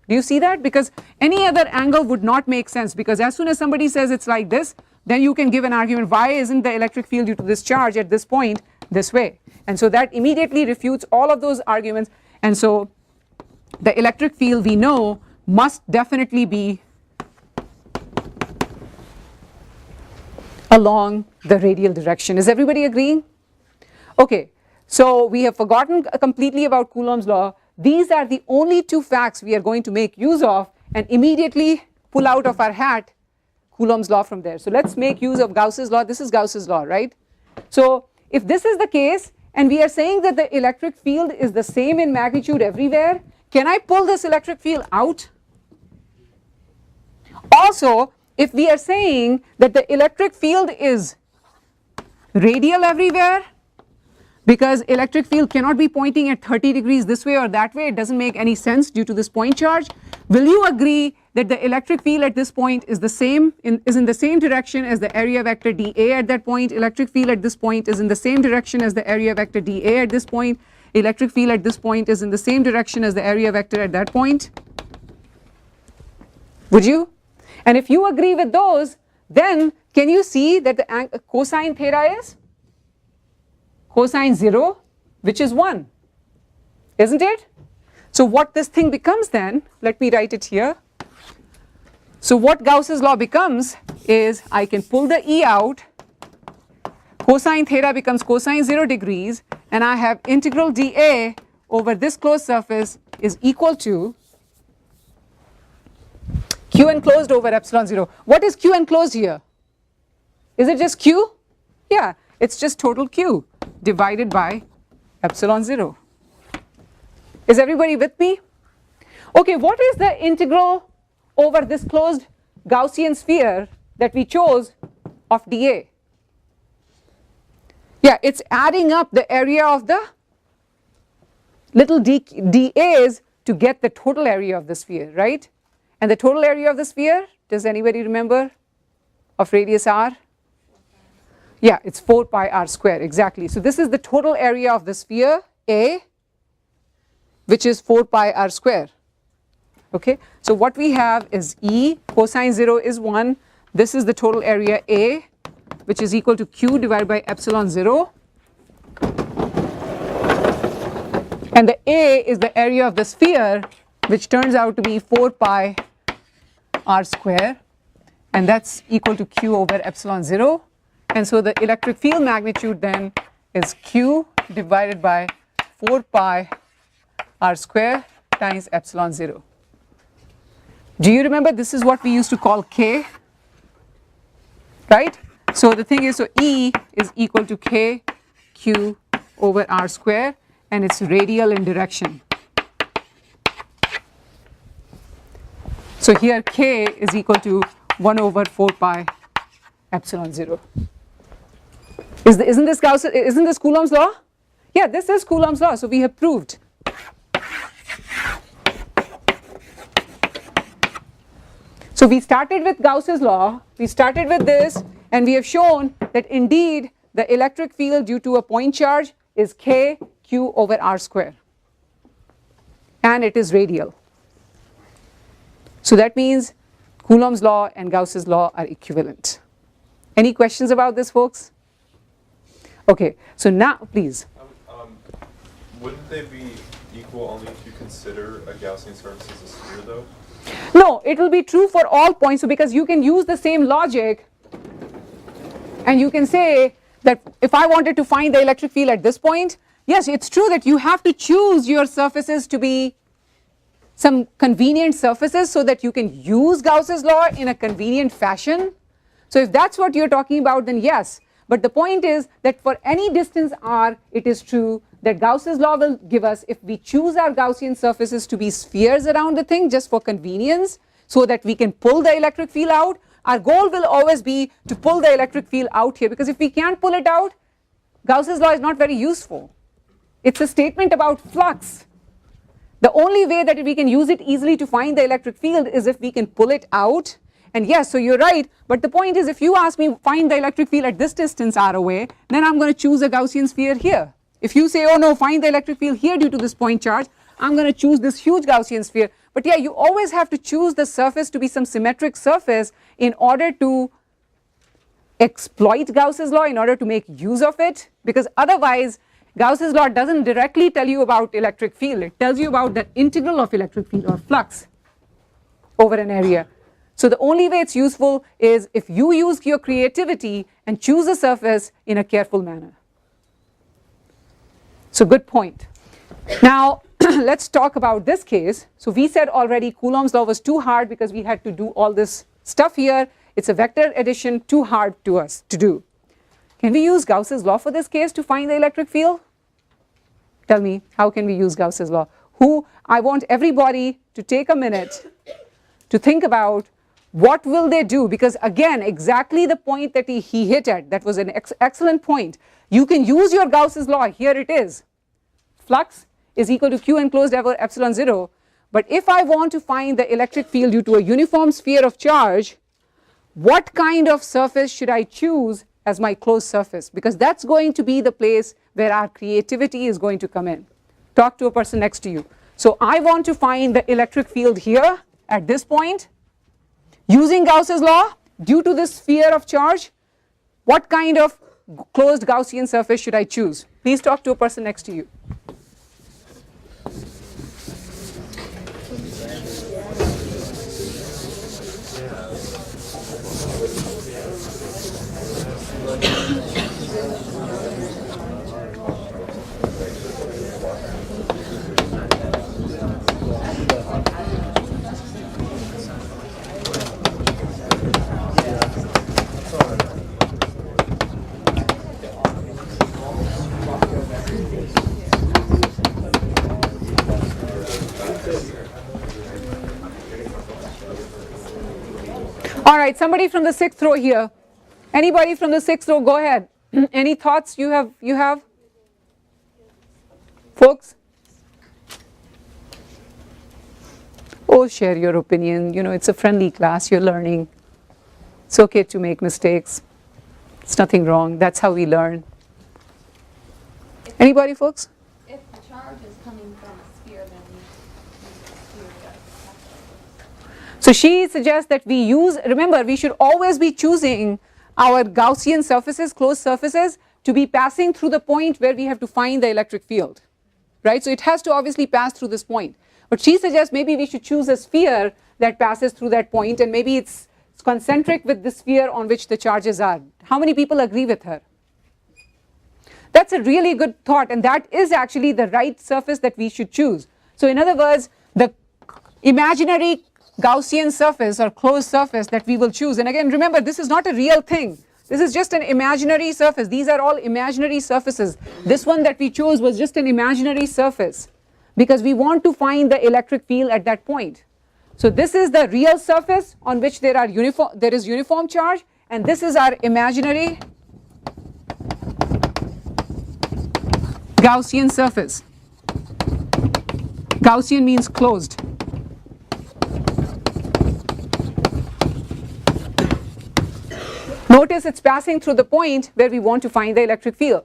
Do you see that? Because any other angle would not make sense, because as soon as somebody says it's like this, then you can give an argument, why isn't the electric field due to this charge at this point this way? And so that immediately refutes all of those arguments, and so the electric field we know must definitely be along the radial direction. Is everybody agreeing? Okay, so we have forgotten completely about Coulomb's law. These are the only two facts we are going to make use of and immediately pull out of our hat Coulomb's law from there. So let's make use of Gauss's law. This is Gauss's law, right? So if this is the case and we are saying that the electric field is the same in magnitude everywhere, can I pull this electric field out? Also, if we are saying that the electric field is radial everywhere, because electric field cannot be pointing at 30 degrees this way or that way, it doesn't make any sense due to this point charge, will you agree that the electric field at this point is the same, is in the same direction as the area vector dA at that point? Electric field at this point is in the same direction as the area vector dA at this point. Electric field at this point is in the same direction as the area vector at that point. Would you? And if you agree with those, then can you see that the cosine theta is cosine 0, which is 1, isn't it? So what this thing becomes then, let me write it here. So what Gauss's law becomes is I can pull the E out, cosine theta becomes cosine 0 degrees, and I have integral dA over this closed surface is equal to Q enclosed over epsilon 0. What is Q enclosed here? Is it just Q? Yeah, it's just total Q divided by epsilon 0. Is everybody with me? Okay, what is the integral over this closed Gaussian sphere that we chose of dA? Yeah, it's adding up the area of the little dAs to get the total area of the sphere, right? And the total area of the sphere, does anybody remember, of radius r? Yeah, it's 4 pi r square, exactly. So this is the total area of the sphere A, which is 4 pi r square. Okay, so what we have is E, cosine 0 is 1, this is the total area A, which is equal to Q divided by epsilon 0, and the A is the area of the sphere, which turns out to be 4 pi r square, and that's equal to Q over epsilon 0. And so the electric field magnitude then is Q divided by 4 pi r square times epsilon 0. Do you remember this is what we used to call K, right? So the thing is, so E is equal to K Q over r square, and it's radial in direction. So here K is equal to 1 over 4 pi epsilon 0. Isn't this Coulomb's law? Yeah, this is Coulomb's law, so we have proved. So we started with Gauss's law, we started with this, and we have shown that indeed the electric field due to a point charge is K Q over r square, and it is radial. So that means Coulomb's law and Gauss's law are equivalent. Any questions about this, folks? Okay, so now please. Wouldn't they be equal only if you consider a Gaussian surface as a sphere though? No, it will be true for all points, so because you can use the same logic and you can say that if I wanted to find the electric field at this point, yes, it's true that you have to choose your surfaces to be some convenient surfaces so that you can use Gauss's law in a convenient fashion. So if that's what you're talking about, then yes, but the point is that for any distance r, it is true that Gauss's law will give us if we choose our Gaussian surfaces to be spheres around the thing just for convenience so that we can pull the electric field out. Our goal will always be to pull the electric field out here, because if we can't pull it out, Gauss's law is not very useful. It's a statement about flux. The only way that we can use it easily to find the electric field is if we can pull it out. And yes, so you're right, but the point is, if you ask me find the electric field at this distance r away, then I'm going to choose a Gaussian sphere here. If you say, oh no, find the electric field here due to this point charge, I'm going to choose this huge Gaussian sphere. But yeah, you always have to choose the surface to be some symmetric surface in order to exploit Gauss's law, in order to make use of it, because otherwise Gauss's law doesn't directly tell you about electric field, it tells you about the integral of electric field or flux over an area. So the only way it's useful is if you use your creativity and choose a surface in a careful manner. So good point. Now let's talk about this case. So we said already Coulomb's law was too hard because we had to do all this stuff here. It's a vector addition, too hard to us to do. Can we use Gauss's law for this case to find the electric field? Tell me, how can we use Gauss's law? I want everybody to take a minute to think about what will they do, because again, exactly the point that he hit at, that was an excellent point. You can use your Gauss's law, here it is. Flux is equal to Q enclosed over epsilon 0, but if I want to find the electric field due to a uniform sphere of charge, what kind of surface should I choose as my closed surface? Because that's going to be the place where our creativity is going to come in. Talk to a person next to you. So I want to find the electric field here at this point. Using Gauss's law, due to this sphere of charge, what kind of closed Gaussian surface should I choose? Please talk to a person next to you. All right, somebody from the 6th row here. Anybody from the 6th row, go ahead. Any thoughts you have? Folks? Oh, share your opinion. You know, it's a friendly class, you're learning. It's okay to make mistakes. It's nothing wrong. That's how we learn. Anybody, folks? If the charge is coming from a sphere, then we use a sphere that. So she suggests that we use, remember, we should always be choosing our Gaussian surfaces, closed surfaces, to be passing through the point where we have to find the electric field, right? So it has to obviously pass through this point. But she suggests maybe we should choose a sphere that passes through that point, and maybe it's concentric with the sphere on which the charges are. How many people agree with her? That's a really good thought, and that is actually the right surface that we should choose. So in other words, the imaginary Gaussian surface or closed surface that we will choose, and again remember, this is not a real thing. This is just an imaginary surface. These are all imaginary surfaces. This one that we chose was just an imaginary surface because we want to find the electric field at that point. So this is the real surface on which there is uniform charge, and this is our imaginary Gaussian surface. Gaussian means closed. Notice it's passing through the point where we want to find the electric field.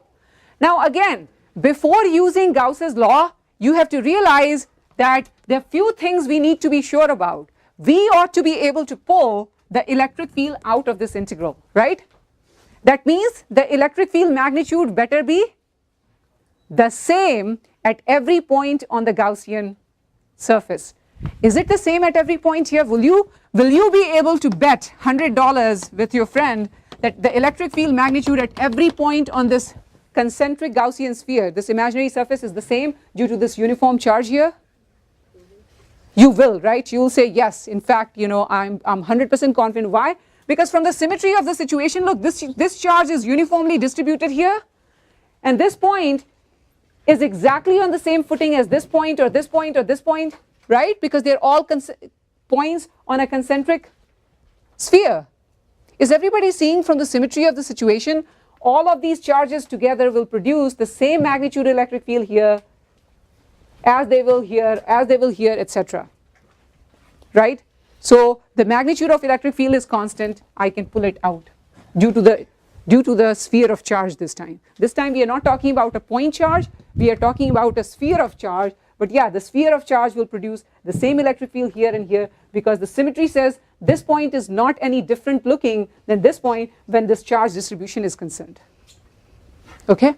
Now again, before using Gauss's law, you have to realize that there are few things we need to be sure about. We ought to be able to pull the electric field out of this integral, right? That means the electric field magnitude better be the same at every point on the Gaussian surface. Is it the same at every point here? Will you be able to bet $100 with your friend that the electric field magnitude at every point on this concentric Gaussian sphere, this imaginary surface, is the same due to this uniform charge here? You will, right? You will say yes. In fact, you know, I'm 100% confident. Why? Because from the symmetry of the situation, look, this charge is uniformly distributed here, and this point is exactly on the same footing as this point or this point or this point, right? Because they're all points on a concentric sphere. Is everybody seeing from the symmetry of the situation? All of these charges together will produce the same magnitude electric field here as they will here, etc. Right? So the magnitude of electric field is constant. I can pull it out due to the sphere of charge this time. This time we are not talking about a point charge, we are talking about a sphere of charge. But yeah, the sphere of charge will produce the same electric field here and here, because the symmetry says this point is not any different looking than this point when this charge distribution is concerned. Okay?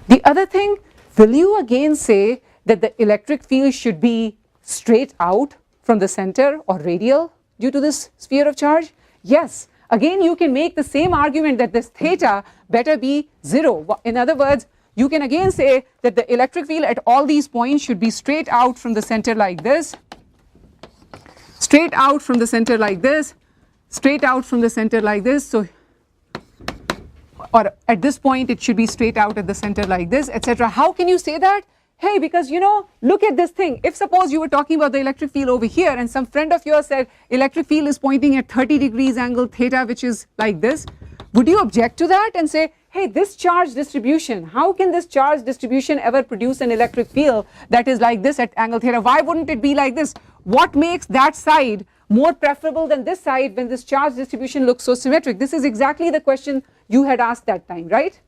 The other thing, will you again say that the electric field should be straight out from the center or radial due to this sphere of charge? Yes. Again, you can make the same argument that this theta better be 0. In other words, you can again say that the electric field at all these points should be straight out from the center like this, straight out from the center like this, straight out from the center like this. So, or at this point it should be straight out at the center like this, etc. How can you say that? Hey, because you know, look at this thing. If suppose you were talking about the electric field over here and some friend of yours said electric field is pointing at 30 degrees angle theta, which is like this, would you object to that and say, hey, this charge distribution, how can this charge distribution ever produce an electric field that is like this at angle theta? Why wouldn't it be like this? What makes that side more preferable than this side when this charge distribution looks so symmetric? This is exactly the question you had asked that time, right?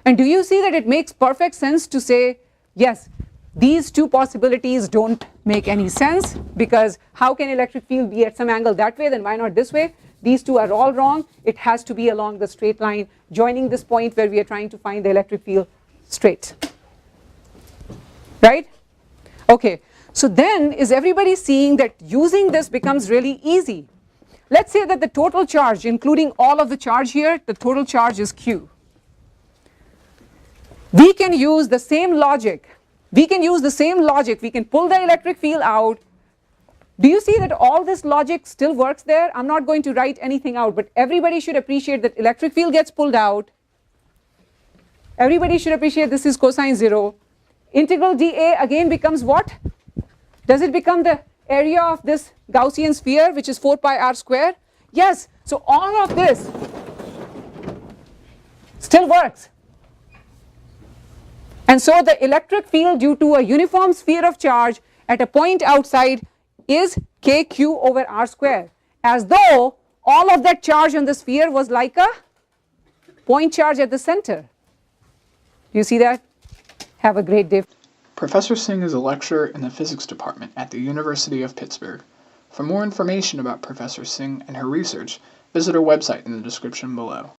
And do you see that it makes perfect sense to say, yes, these two possibilities don't make any sense, because how can electric field be at some angle that way, then why not this way? These two are all wrong. It has to be along the straight line joining this point where we are trying to find the electric field straight. Right? Okay, so then is everybody seeing that using this becomes really easy? Let's say that the total charge, including all of the charge here, the total charge is Q. We can use the same logic. We can pull the electric field out. Do you see that all this logic still works there? I'm not going to write anything out, but everybody should appreciate that electric field gets pulled out. Everybody should appreciate this is cosine 0. Integral dA again becomes what? Does it become the area of this Gaussian sphere, which is 4 pi r square? Yes. So all of this still works. And so the electric field due to a uniform sphere of charge at a point outside is kq over r square, as though all of that charge on the sphere was like a point charge at the center. Do you see that? Have a great day. Professor Singh is a lecturer in the physics department at the University of Pittsburgh. For more information about Professor Singh and her research, visit her website in the description below.